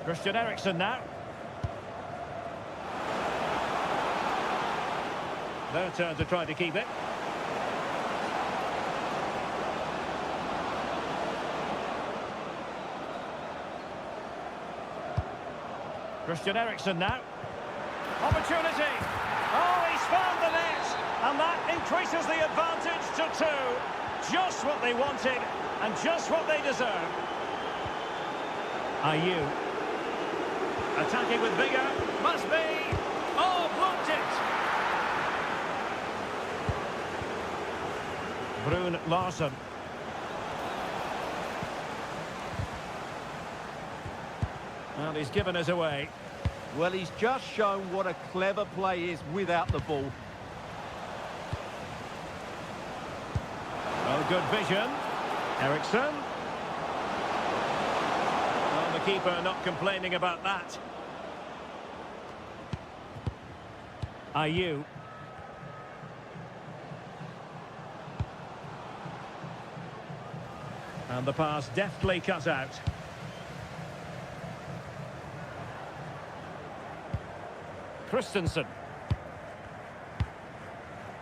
Christian Eriksen now. Their turn to try to keep it. Christian Eriksen now. Opportunity. Oh, he's found the net. And that increases the advantage to 2. Just what they wanted and just what they deserve. Ayew. Attacking with vigour. Must be. Oh, blocked it. Brun Larsen. Well, he's given us away. Well, he's just shown what a clever play is without the ball. Well, good vision. Eriksen. Well, the keeper not complaining about that. Ayew. And the pass deftly cut out. Christensen.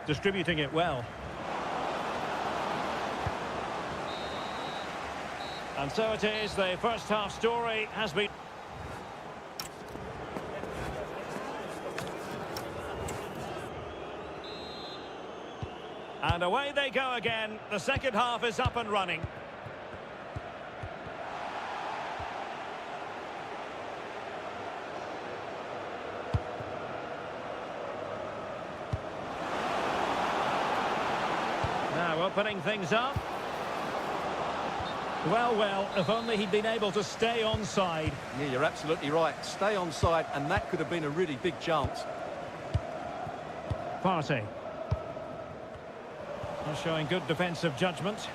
Distributing it well. And so it is, the first half story has been... And away they go again. The second half is up and running. Now opening things up. Well, if only he'd been able to stay onside. Yeah, you're absolutely right. Stay onside, and that could have been a really big chance. Partey. Showing good defensive judgment.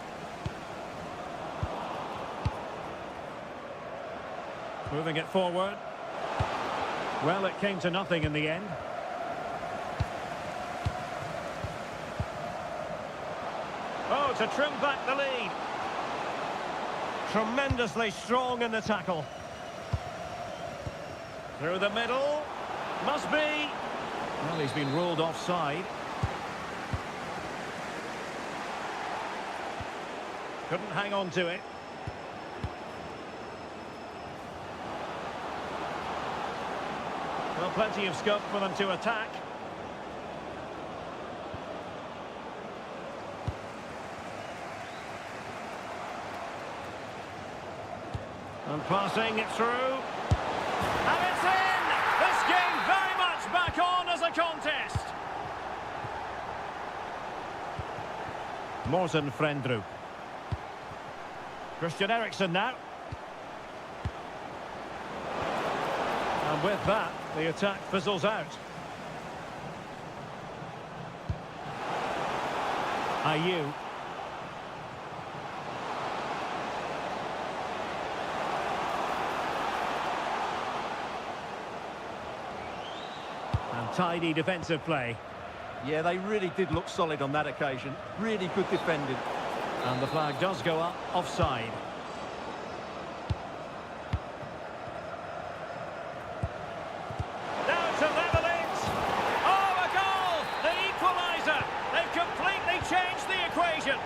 Moving it forward. Well, it came to nothing in the end. Oh, to trim back the lead. Tremendously strong in the tackle. Through the middle. Must be. Well, he's been ruled offside. Couldn't hang on to it. Well, plenty of scope for them to attack. And passing it through. And it's in! This game very much back on as a contest. Morten Frendrup. Christian Eriksen now. And with that, the attack fizzles out. Ayew. And tidy defensive play. Yeah, they really did look solid on that occasion. Really good defending. And the flag does go up, offside. Now to level it. Oh, a goal! The equaliser. They've completely changed the equation.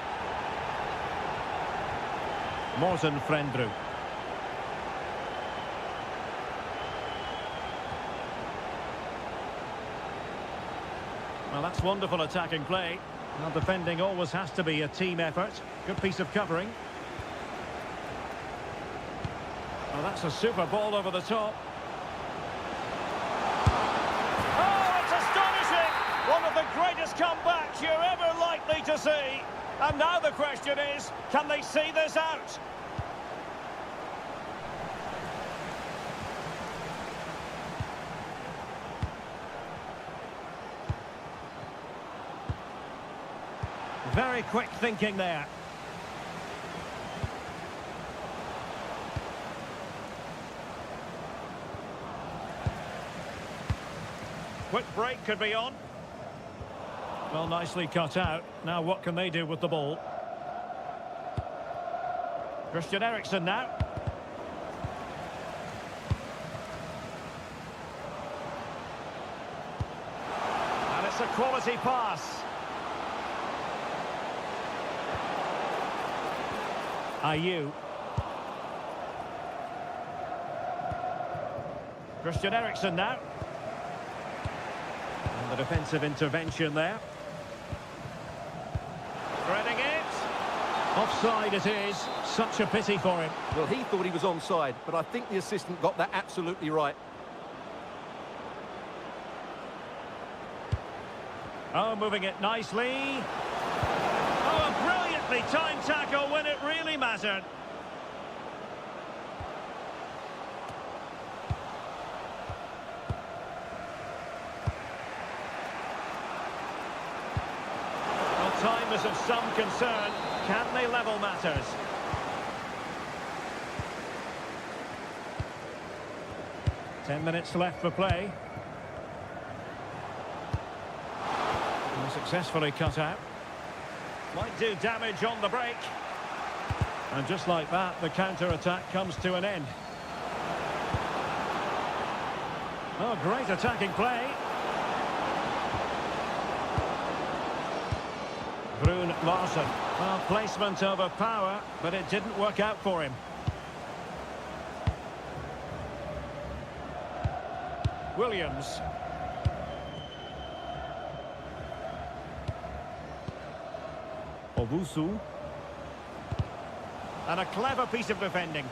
Morten Frendrup. Well, that's wonderful attacking play. Now, defending always has to be a team effort. Good piece of covering. Well, that's a super ball over the top. Oh, it's astonishing! One of the greatest comebacks you're ever likely to see. And now the question is, can they see this out? Very quick thinking there. Quick break could be on. Well, nicely cut out. Now what can they do with the ball? Christian Eriksen now. And it's a quality pass. Ayew. Christian Eriksen now. And the defensive intervention there. Threading it. Offside it is. Such a pity for him. Well, he thought he was onside, but I think the assistant got that absolutely right. Oh, moving it nicely. Oh, a brilliantly timed tackle when it really mattered. Well, time is of some concern. Can they level matters? Ten minutes left for play. And successfully cut out. Might do damage on the break. And just like that, the counter-attack comes to an end. Oh, great attacking play. Brun Larsen. Well, placement over power, but it didn't work out for him. Williams. Owusu. And a clever piece of defending.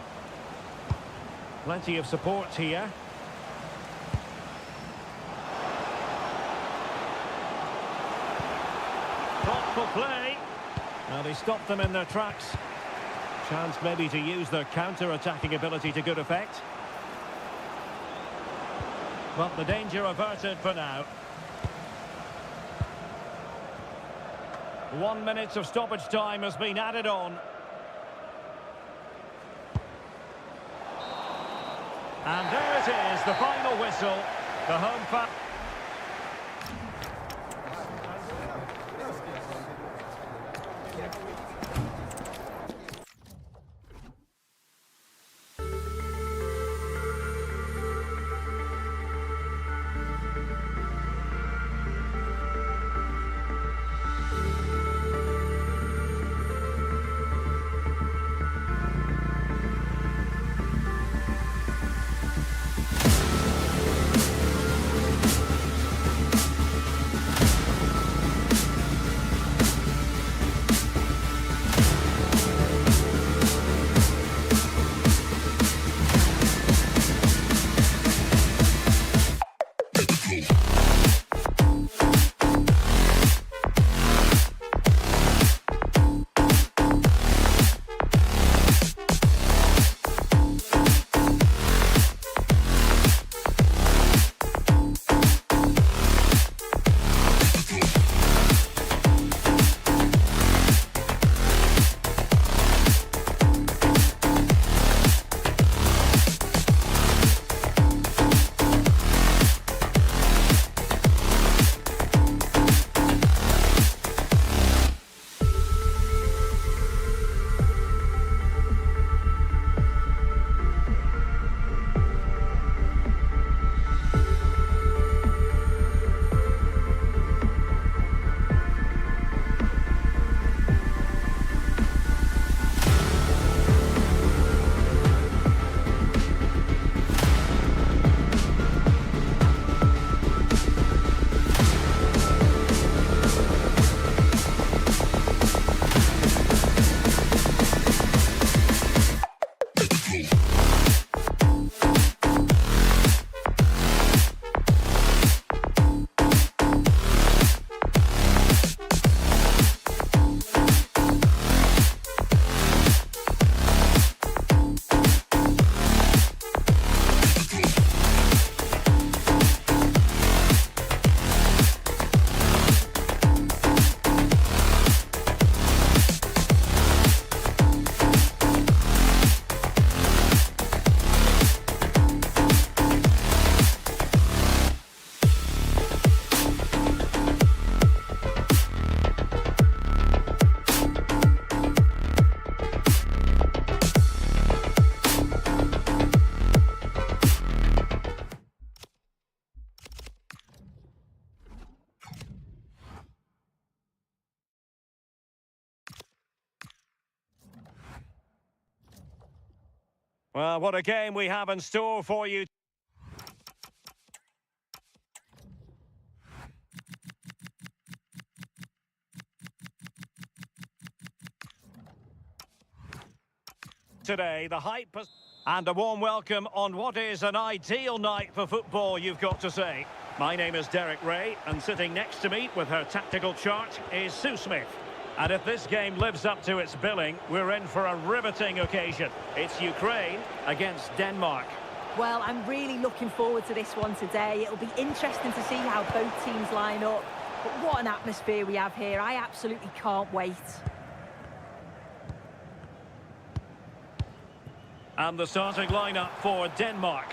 Plenty of support here. Thoughtful play. Now they stopped them in their tracks. Chance maybe to use their counter-attacking ability to good effect. But the danger averted for now. 1 minute of stoppage time has been added on. And there it is, the final whistle. The home fan. Well, what a game we have in store for you. Today, the hype and a warm welcome on what is an ideal night for football, you've got to say. My name is Derek Ray, and sitting next to me with her tactical chart is Sue Smith. And if this game lives up to its billing, we're in for a riveting occasion. It's Ukraine against Denmark. Well, I'm really looking forward to this one today. It'll be interesting to see how both teams line up. But what an atmosphere we have here. I absolutely can't wait. And the starting lineup for Denmark.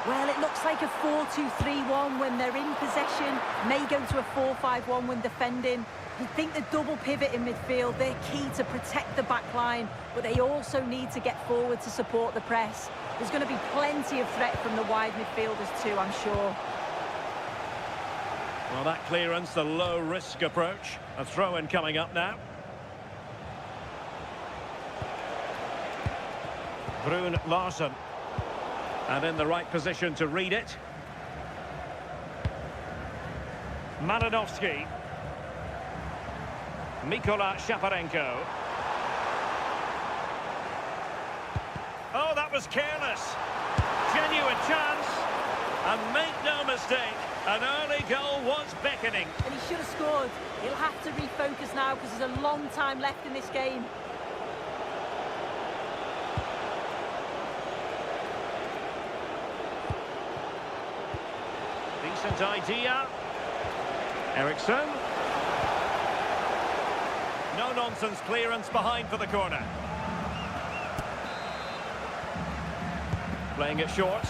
Well, it looks like a 4-2-3-1 when they're in possession. May go to a 4-5-1 when defending. You think the double pivot in midfield, they're key to protect the back line, but they also need to get forward to support the press. There's going to be plenty of threat from the wide midfielders too, I'm sure. Well, that clearance, the low-risk approach. A throw-in coming up now. Brun Larsen. And in the right position to read it. Malinovsky. Mikola Shaparenko. Oh, that was careless. Genuine chance. And make no mistake, an early goal was beckoning. And he should have scored. He'll have to refocus now because there's a long time left in this game. Decent idea. Eriksson. No-nonsense clearance behind for the corner. Playing it short.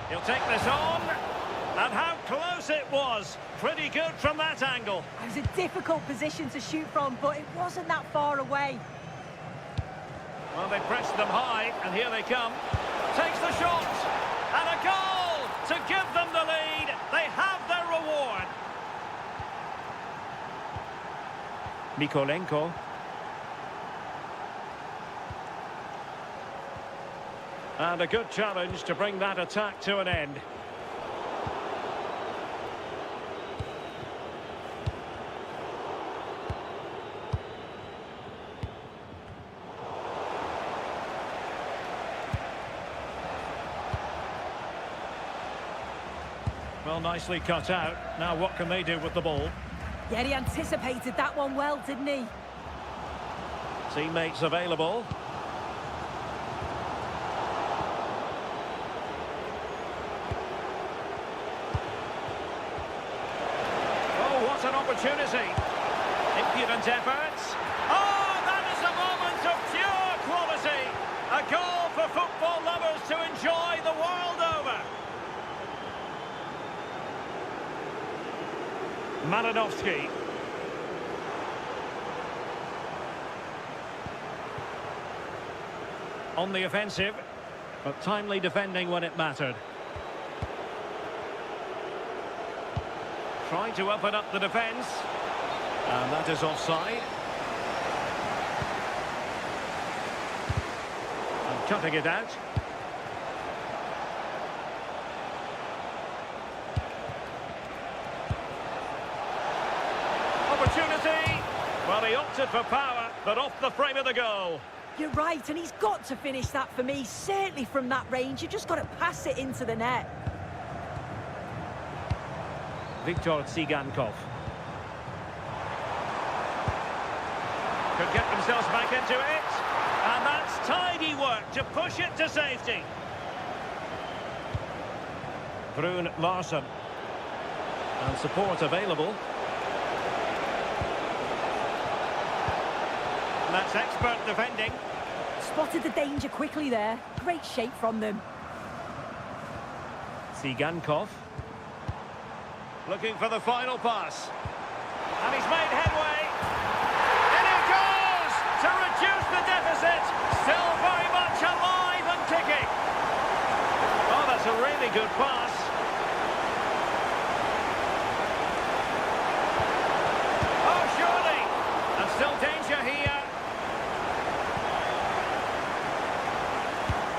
He'll take this on. And how close it was. Pretty good from that angle. It was a difficult position to shoot from, but it wasn't that far away. Well, they pressed them high, and here they come. Takes the shot. And a goal to give them the lead. They have their reward. Mikolenko. And a good challenge to bring that attack to an end. Well, nicely cut out. Now what can they do with the ball? Yeah, he anticipated that one well, didn't he? Teammates available. Oh, what an opportunity. Impudent efforts. Oh, that is a moment of pure quality. A goal for football lovers to enjoy the world over. Malinovsky. On the offensive, but timely defending when it mattered. Trying to open up the defence. And that is offside. And cutting it out. Opportunity. Well, he opted for power, but off the frame of the goal. You're right, and he's got to finish that for me. Certainly from that range, you've just got to pass it into the net. Viktor Tsigankov. Could get themselves back into it. And that's tidy work to push it to safety. Brun Larsen. And support available. That's expert defending. Spotted the danger quickly there. Great shape from them. Tsigankov. Looking for the final pass. And he's made headway. In it goes to reduce the deficit. Still very much alive and kicking. Oh, that's a really good pass. Oh, surely. And still danger here.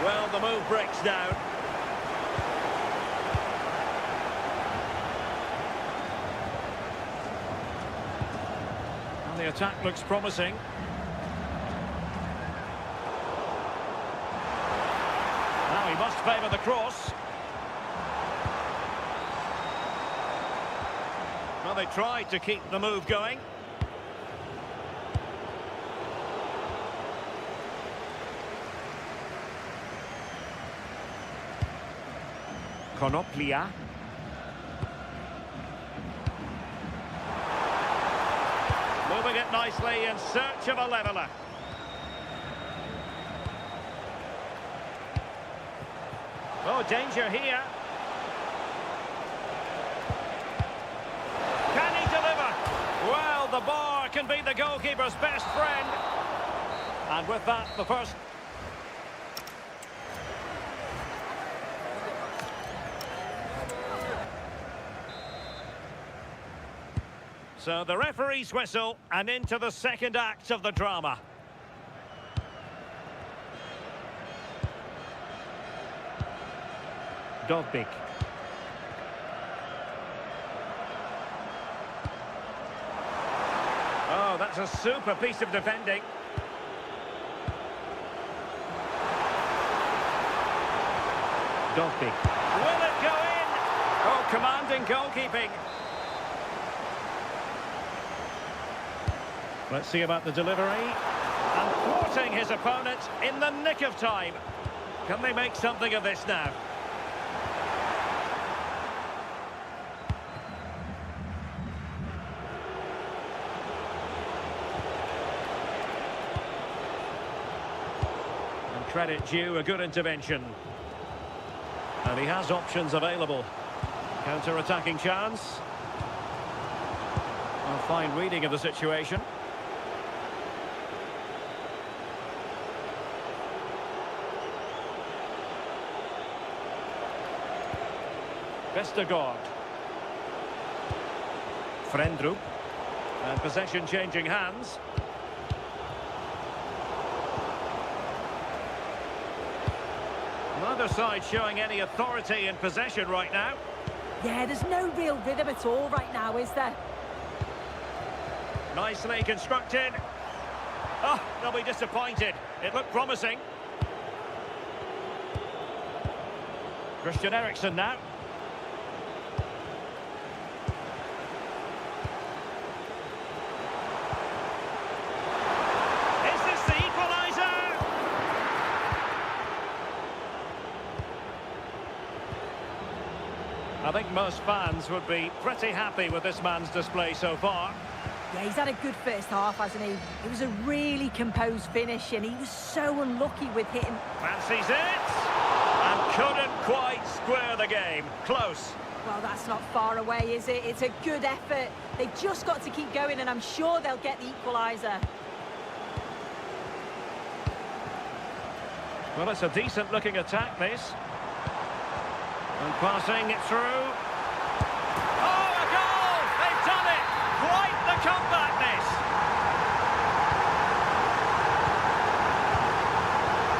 Well, the move breaks down. And the attack looks promising. Now he must favour the cross. Well, they tried to keep the move going. Konoplia. Moving it nicely in search of a leveller. Oh, danger here. Can he deliver? Well, the bar can be the goalkeeper's best friend. And with that, the first... So the referee's whistle, and into the second act of the drama. Dovbik. Oh, that's a super piece of defending. Dovbik. Will it go in? Oh, commanding goalkeeping. Let's see about the delivery. And thwarting his opponent in the nick of time. Can they make something of this now? And credit due, a good intervention. And he has options available. Counter-attacking chance. A fine reading of the situation. Vestergaard. Frendrup. And possession changing hands. Neither side showing any authority in possession right now. Yeah, there's no real rhythm at all right now, is there? Nicely constructed. Oh, they'll be disappointed. It looked promising. Christian Eriksen now. Is this the equaliser? I think most fans would be pretty happy with this man's display so far. Yeah, he's had a good first half, hasn't he? It was a really composed finish, and he was so unlucky with hitting. Fancies it, and couldn't quite square the game. Close. Well, that's not far away, is it? It's a good effort. They've just got to keep going, and I'm sure they'll get the equaliser. Well, it's a decent-looking attack, this. And passing it through. Oh, a goal! They've done it! Quite the comeback, this!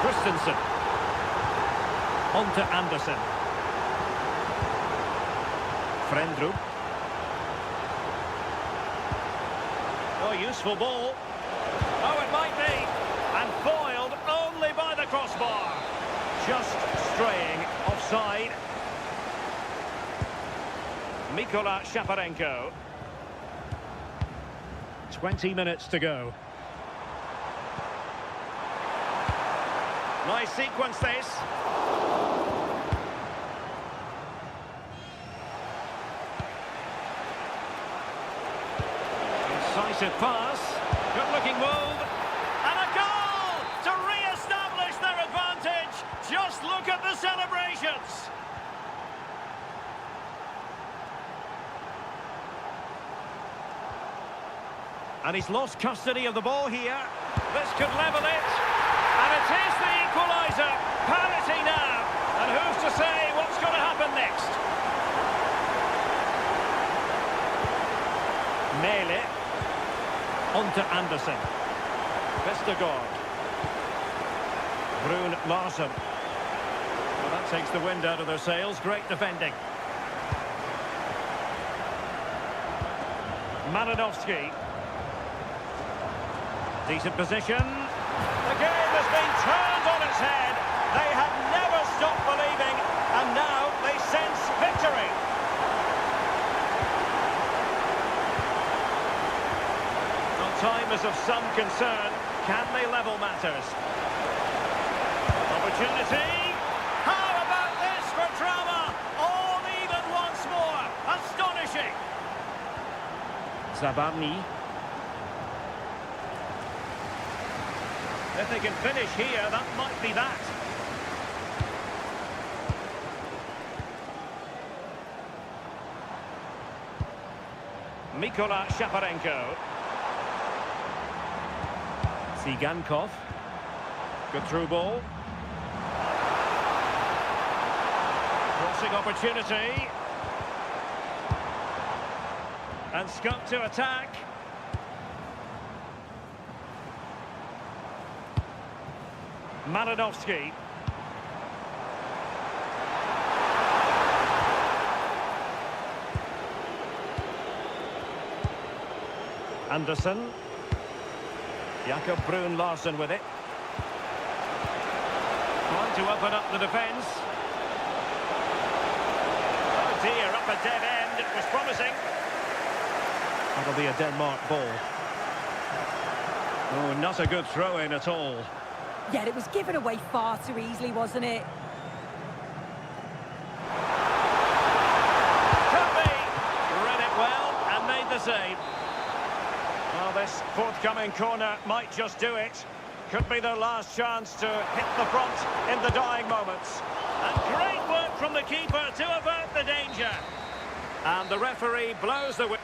Christensen. On to Anderson. Frendrup. Oh, useful ball. Oh, it might be. And foiled only by the crossbar. Just straying offside. Mikola Shaparenko. 20 minutes to go. Nice sequence, this. Incisive pass. Good-looking move. And a goal to re-establish their advantage. Just look at the celebrations. And he's lost custody of the ball here. This could level it. And it is the equaliser. Parity now. And who's to say what's going to happen next? Mele. On to Anderson. Vestergaard. Brun Larsen. Well, that takes the wind out of their sails. Great defending. Malinovsky. Decent position. The game has been turned on its head. They have never stopped believing, and now they sense victory. Well, time is of some concern. Can they level matters? Opportunity. How about this for drama? All even once more. Astonishing. Zabarny. If they can finish here, that might be that. Mikola Shaparenko. Tsigankov. Good through ball. Crossing opportunity. And Scott to attack. Malinovsky. Anderson. Jakob Brun Larsen with it. Trying to open up the defence. Oh dear, up a dead end. It was promising. That'll be a Denmark ball. Oh, not a good throw-in at all. Yeah, it was given away far too easily, wasn't it? Kirby read it well and made the save. Well, this forthcoming corner might just do it. Could be their last chance to hit the front in the dying moments. And great work from the keeper to avert the danger. And the referee blows the whistle.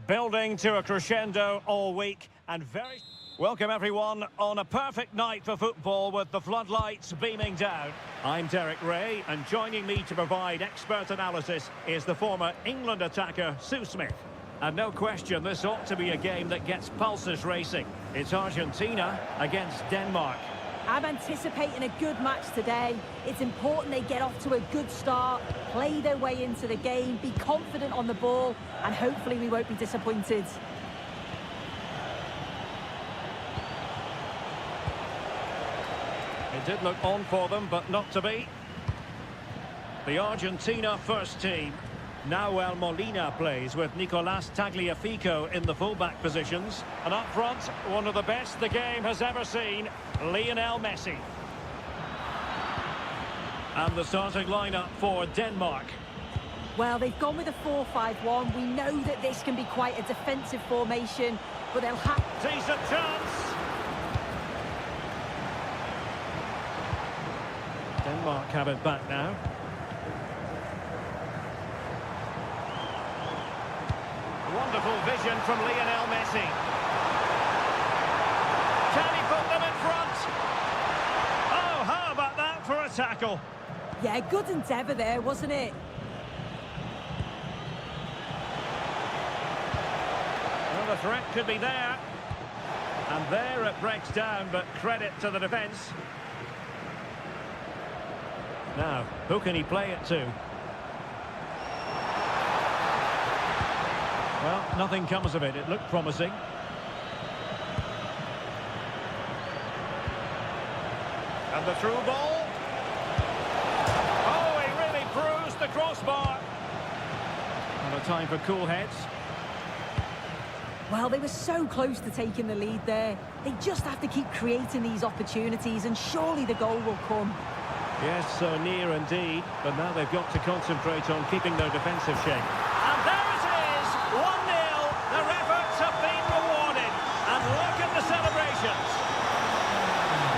Building to a crescendo all week and very... Welcome everyone on a perfect night for football with the floodlights beaming down. I'm Derek Ray and joining me to provide expert analysis is the former England attacker Sue Smith. And no question, this ought to be a game that gets pulses racing. It's Argentina against Denmark. I'm anticipating a good match today. It's important they get off to a good start, play their way into the game, be confident on the ball, and hopefully we won't be disappointed. It did look on for them, but not to be. The Argentina first team. Nahuel Molina plays with Nicolas Tagliafico in the fullback positions. And up front, one of the best the game has ever seen, Lionel Messi. And the starting lineup for Denmark. Well, they've gone with a 4-5-1. We know that this can be quite a defensive formation, but they'll have... Decent chance! Denmark have it back now. Wonderful vision from Lionel Messi. Can he put them in front? Oh, how about that for a tackle? Yeah, good endeavour there, wasn't it? Well, the threat could be there. And there it breaks down, but credit to the defence. Now, who can he play it to? Well, nothing comes of it. It looked promising. And the through ball. Oh, he really bruised the crossbar. And a time for cool heads. Well, they were so close to taking the lead there. They just have to keep creating these opportunities, and surely the goal will come. Yes, so near indeed. But now they've got to concentrate on keeping their defensive shape. And there it is! 1-0. Their efforts have been rewarded. And look at the celebrations.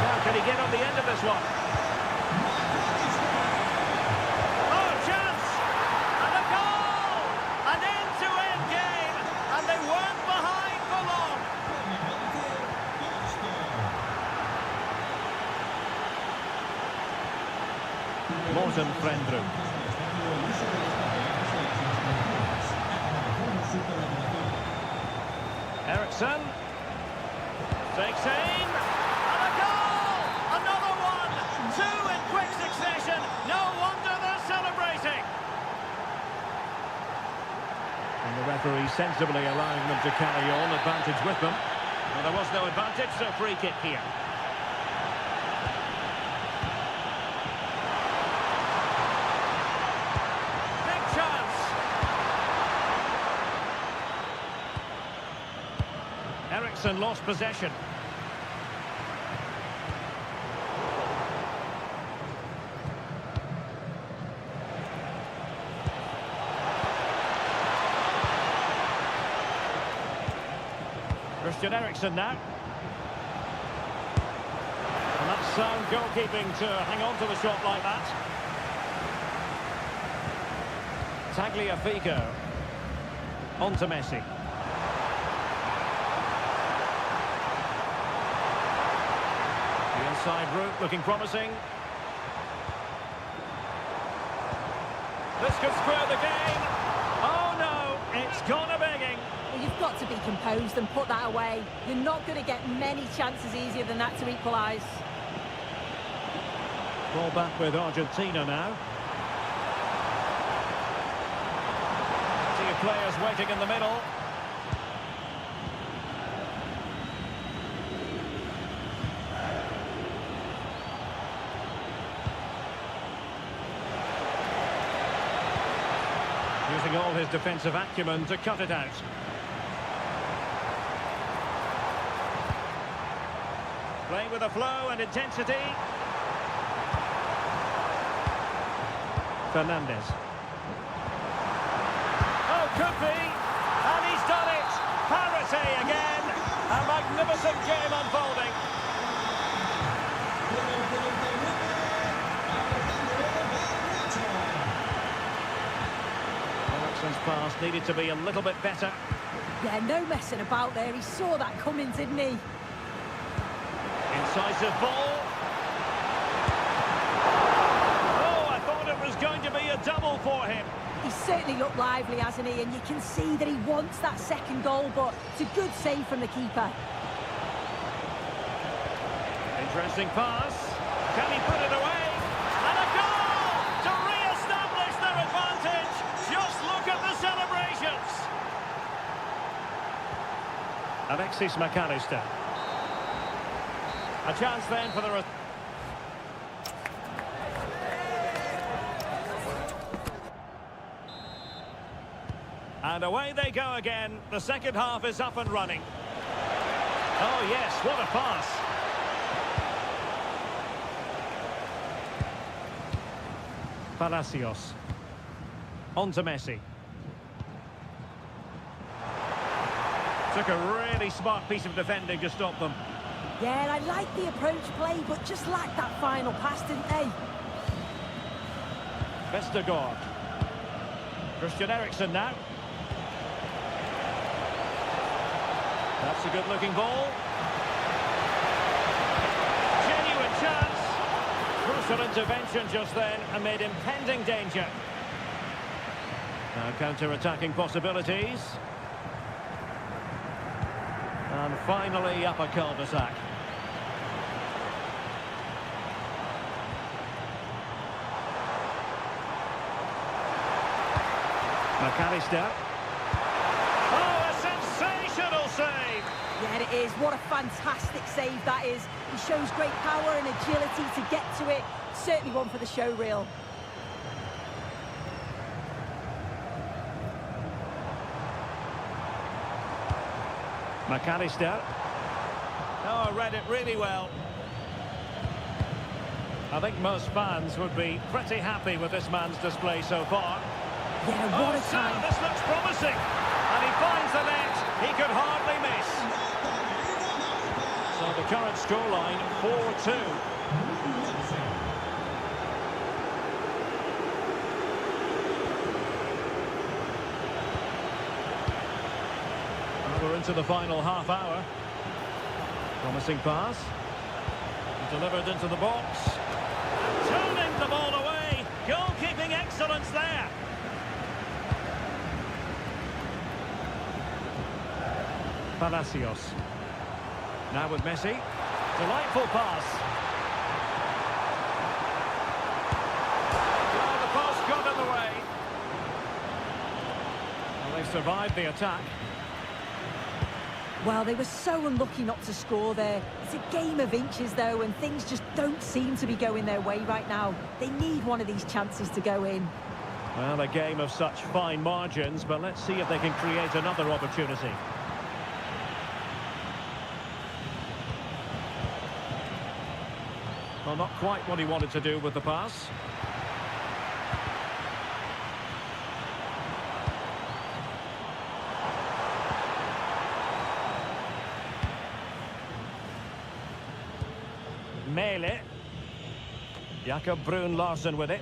Now, can he get on the end of this one? Oh, chance! And a goal! An end-to-end game. And they weren't behind for long. Morten Frendrup. Eriksson takes aim, and a goal! Another one! Two in quick succession. No wonder they're celebrating. And the referee sensibly allowing them to carry on, advantage with them. Well, there was no advantage, so free kick here. Big chance! Eriksson lost possession. Christian Eriksson now. And that's sound goalkeeping to hang on to the shot like that. Tagliafico. On to Messi. The inside route looking promising. This could square the game. Oh no, it's gone a begging. Well, you've got to be composed and put that away. You're not going to get many chances easier than that to equalise. Ball back with Argentina now. Two players waiting in the middle. Using all his defensive acumen to cut it out. Playing with a flow and intensity. Fernandez. Oh, could be. And he's done it. Parity again. A magnificent game unfolding. Eriksson's pass needed to be a little bit better. Yeah, no messing about there. He saw that coming, didn't he? Incisive ball. Oh, I thought it was going to be a double for him. He's certainly looked lively, hasn't he? And you can see that he wants that second goal, but it's a good save from the keeper. Interesting pass. Can he put it away? And a goal to re-establish their advantage. Just look at the celebrations. Alexis McAllister. A chance then for the... And away they go again. The second half is up and running. Oh yes, what a pass. Palacios. On to Messi. Took a really smart piece of defending to stop them. Yeah, I like the approach play, but just lacked that final pass, didn't they? Vestergaard. Christian Eriksson now. That's a good-looking ball. Genuine chance. Crucial intervention just then amid impending danger. Now counter-attacking possibilities. And finally up a cul-de-sac. McAllister. Oh, a sensational save! Yeah, it is. What a fantastic save that is. He shows great power and agility to get to it. Certainly one for the show reel. McAllister. Oh, read it really well. I think most fans would be pretty happy with this man's display so far. Yeah, what a time. This looks promising. And he finds the net. He could hardly miss. So the current scoreline, 4-2. We're into the final half hour. Promising pass. Delivered into the box. Turning the ball away. Goalkeeping excellence there. Palacios. Now with Messi. Delightful pass. Oh, the pass got in the way. Well, they They survived the attack. Well, they were so unlucky not to score there. It's a game of inches, though, and things just don't seem to be going their way right now. They need one of these chances to go in. Well, a game of such fine margins, but let's see if they can create another opportunity. Well, not quite what he wanted to do with the pass. Mele. Jakob Brun Larsen with it.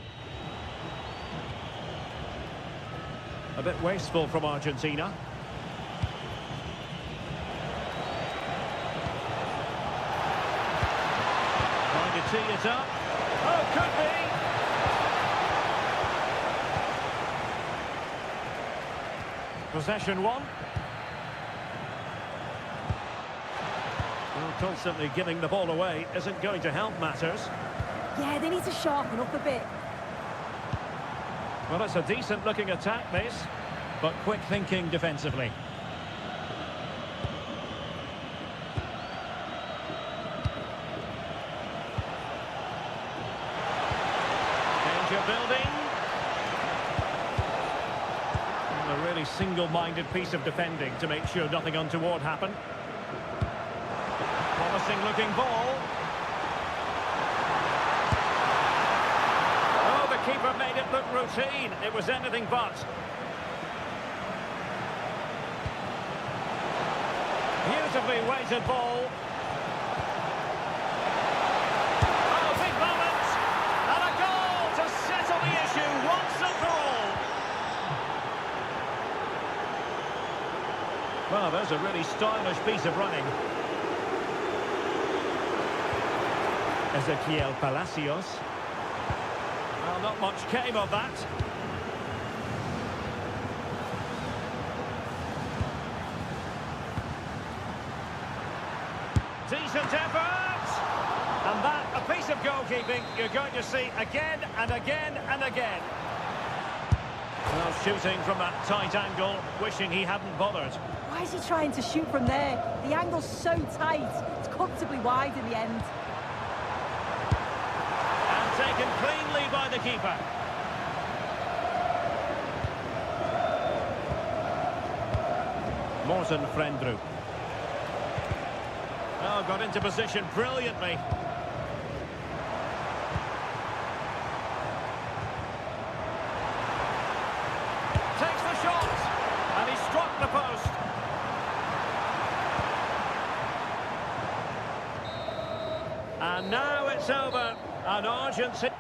A bit wasteful from Argentina. Trying to tee it up. Oh, could be. Possession one. Well, constantly giving the ball away isn't going to help matters. Yeah, they need to sharpen up a bit. Well, it's a decent-looking attack, this, but quick thinking defensively. Danger building. And a really single-minded piece of defending to make sure nothing untoward happened. Promising-looking ball. Keeper made it look routine. It was anything but. Beautifully weighted ball. Oh, big moment. And a goal to settle the issue once and for all. Well, there's a really stylish piece of running. Ezequiel Palacios. Well, not much came of that. Decent effort! And that, a piece of goalkeeping you're going to see again and again and again. Well, shooting from that tight angle, wishing he hadn't bothered. Why is he trying to shoot from there? The angle's so tight. It's comfortably wide in the end. Taken cleanly by the keeper. Morten Frendrup. Oh, got into position brilliantly. Takes the shot, and he struck the post. And now it's over. An Argentina.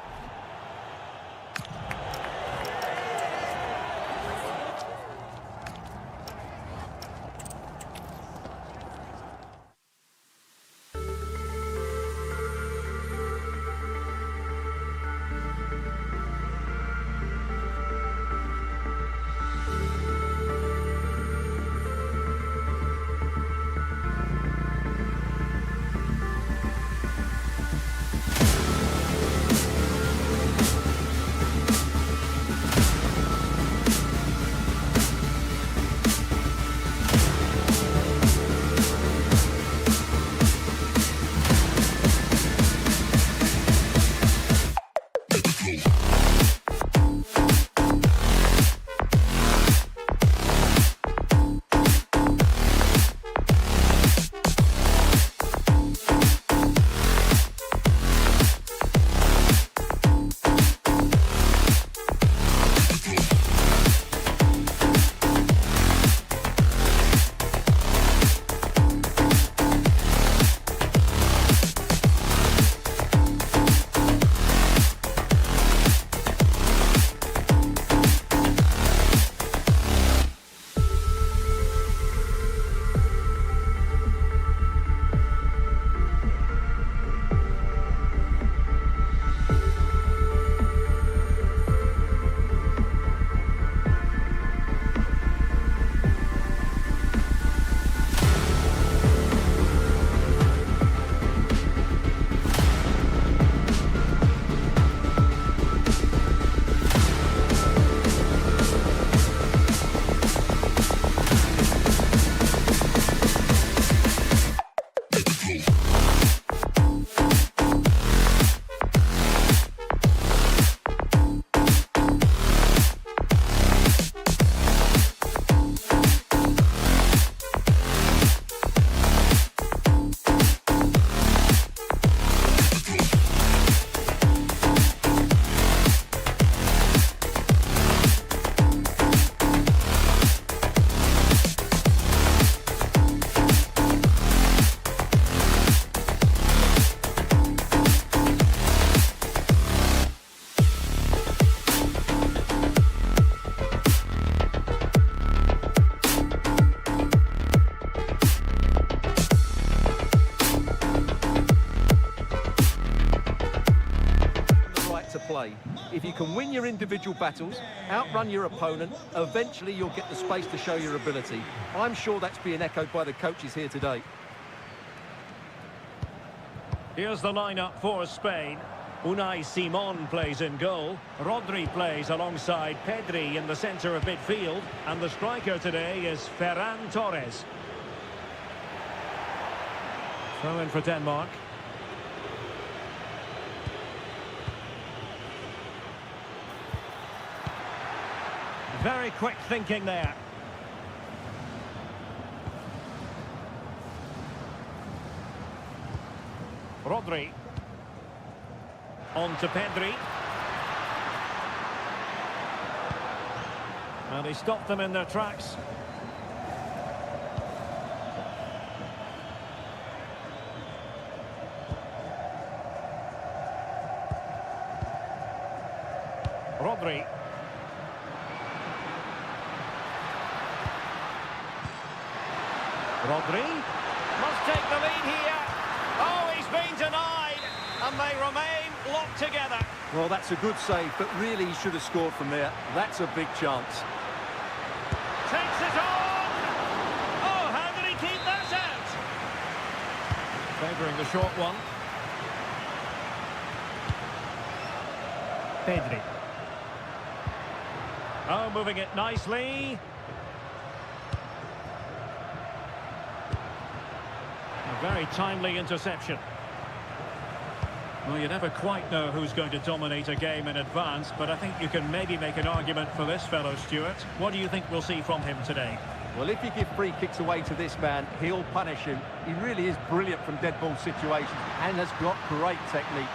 If you can win your individual battles, outrun your opponent, eventually you'll get the space to show your ability. I'm sure that's being echoed by the coaches here today. Here's the lineup for Spain. Unai Simon plays in goal. Rodri plays alongside Pedri in the centre of midfield. And the striker today is Ferran Torres. Throw in for Denmark. Very quick thinking there. Rodri. On to Pedri. And he stopped them in their tracks. Rodri. Rodri must take the lead here. Oh, he's been denied, and they remain locked together. Well, that's a good save, but really he should have scored from there. That's a big chance. Takes it on! Oh, how did he keep that out? Favouring the short one. Pedri. Oh, moving it nicely. A very timely interception. Well, you never quite know who's going to dominate a game in advance, but I think you can maybe make an argument for this fellow, Stuart. What do you think we'll see from him today? Well, if you give free kicks away to this man, he'll punish him. He really is brilliant from dead ball situations and has got great technique.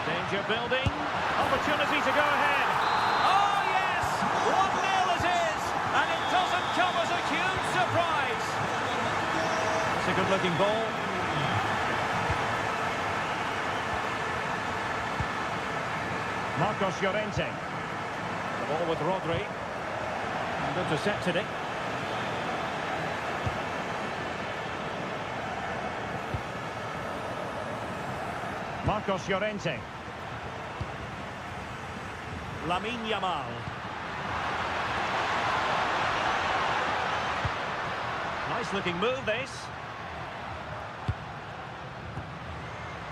Danger building. Opportunity to go ahead. Oh, yes! 1-0 it is! And it doesn't come as a huge surprise. It's a good-looking ball. Marcos Llorente. The ball with Rodri. And intercepted it. Marcos Llorente. Lamine Yamal. Nice looking move this.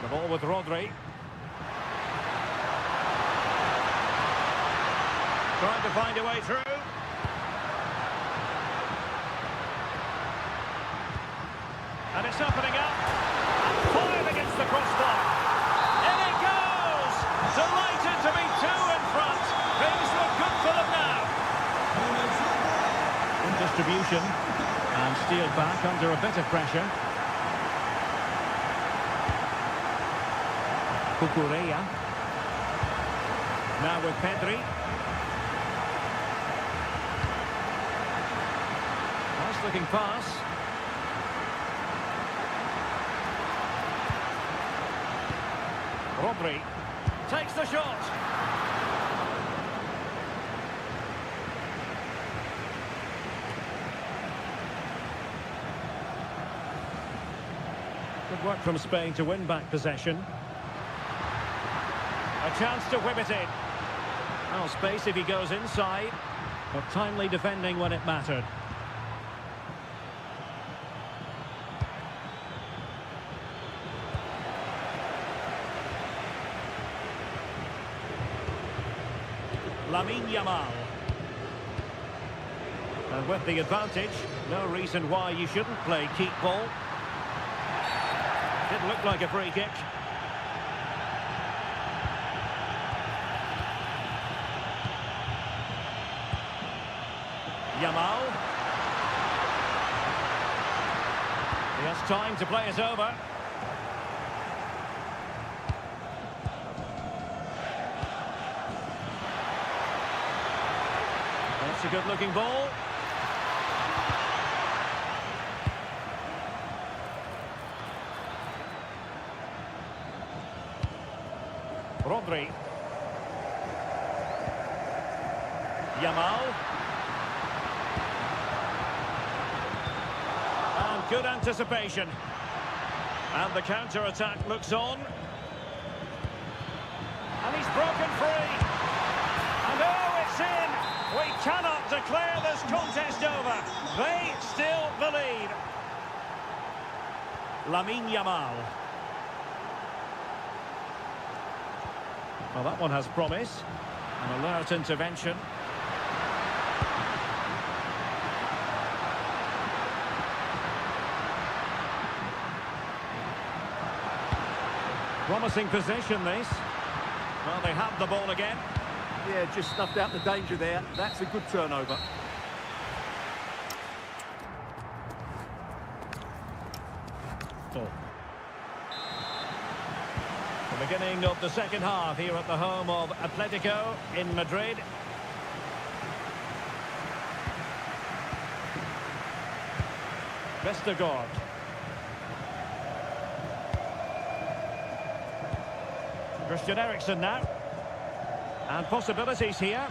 The ball with Rodri. Trying to find a way through. And it's opening up. And fired against the crossbar. In it goes! Delighted to be two in front. Things look good for them now. Good distribution. And steered back under a bit of pressure. Cucurella. Now with Pedri. Nice looking pass. Rodri takes the shot. Good work from Spain to win back possession. A chance to whip it in. Well, space if he goes inside, but timely defending when it mattered. Lamine Yamal. And with the advantage, no reason why you shouldn't play keep ball. Didn't look like a free kick. Yamal. He has time to play it over. That's a good-looking ball. Rodri. Yamal. And good anticipation. And the counter-attack looks on. And he's broken free. And oh, it's in! We cannot declare this contest over. They still the lead. Lamine Yamal. Well, that one has promise. An alert intervention. Promising possession, this. Well, they have the ball again. Yeah, just snuffed out the danger there. That's a good turnover. The beginning of the second half here at the home of Atletico in Madrid. Vestergaard. Christian Eriksen now. And possibilities here.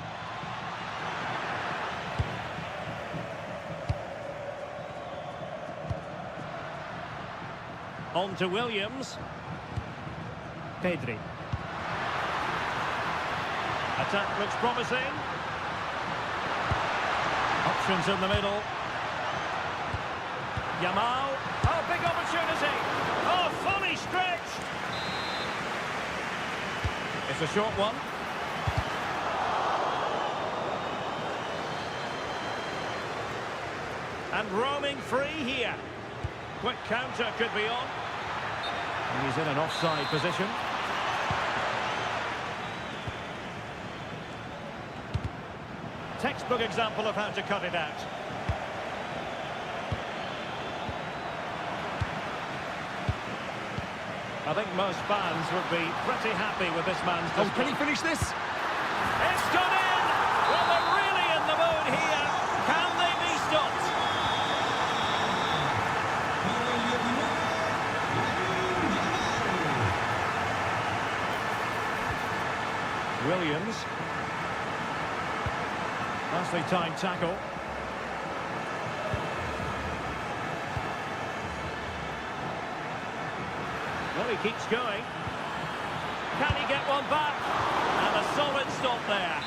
On to Williams. Pedri. Attack looks promising. Options in the middle. Yamal. Oh, big opportunity. Oh, fully stretched. It's a short one. And roaming free here. Quick counter could be on. And he's in an offside position. Textbook example of how to cut it out. I think most fans would be pretty happy with this man's display. Oh, can he finish this? It's gone in! Well, they're really in the mood here. Can they be stopped? Williams. Nicely timed tackle. Well, he keeps going. Can he get one back? And a solid stop there.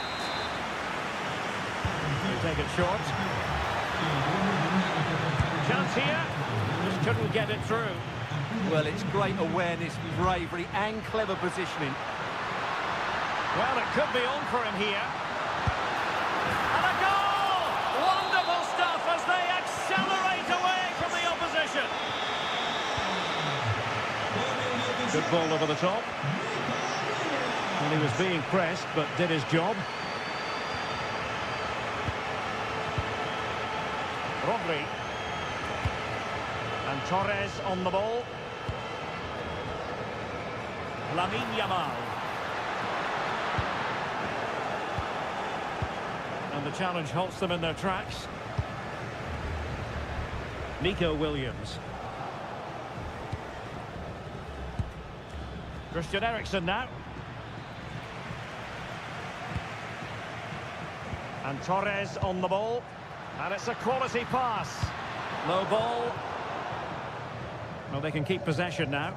They take it short. Chance here. Just couldn't get it through. Well, it's great awareness, bravery and clever positioning. Well, it could be on for him here. And a goal! Wonderful stuff as they accelerate away from the opposition. Good ball over the top. And he was being pressed, but did his job. Rodri. And Torres on the ball. Lamine Yamal. And the challenge halts them in their tracks. Nico Williams. Christian Eriksen now. And Torres on the ball. And it's a quality pass. Low ball. Well, they can keep possession now.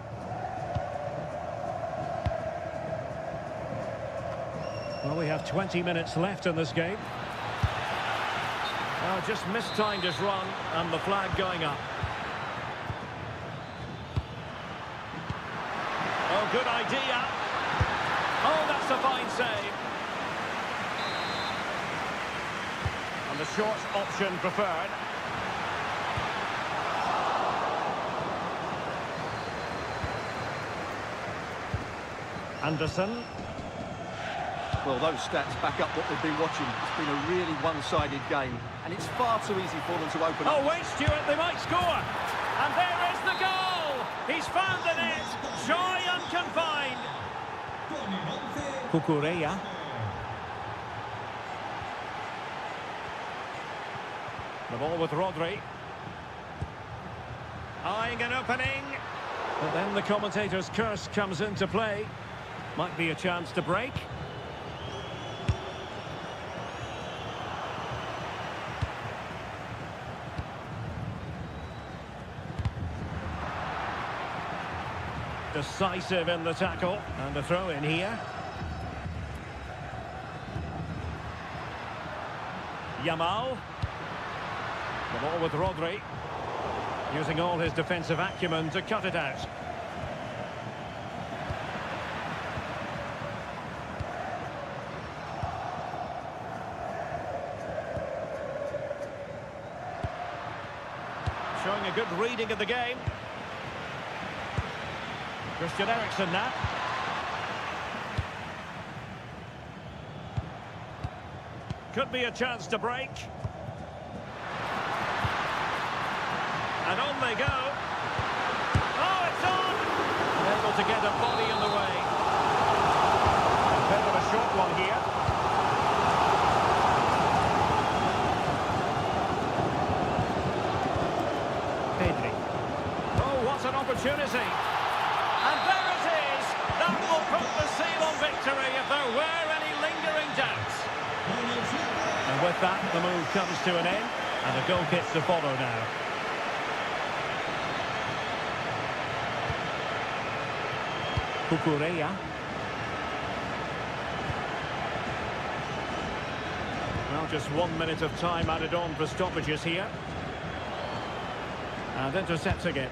Well, we have 20 minutes left in this game. Oh, just mistimed his run, and the flag going up. Oh, good idea. Oh, that's a fine save. And the short option preferred. Anderson. Well, those stats back up what they've been watching. It's been a really one-sided game, and it's far too easy for them to open up. Oh, wait, Stuart, they might score. And there is the goal. He's found the net. Joy unconfined. Cucurella. The ball with Rodri. Eyeing an opening. But then the commentator's curse comes into play. Might be a chance to break. Decisive in the tackle. And a throw in here. Yamal. The ball with Rodri. Using all his defensive acumen to cut it out. Showing a good reading of the game. Christian Eriksen now. Could be a chance to break. And on they go. Oh, it's on! Able to get a body in the way. A bit of a short one here. Pedri. Oh, what an opportunity. And there it is. That will put the seal on victory if there were any lingering doubts. And with that, the move comes to an end. And a goal kick to follow now. Cucurella. Well, just 1 minute of time added on for stoppages here. And intercepting it.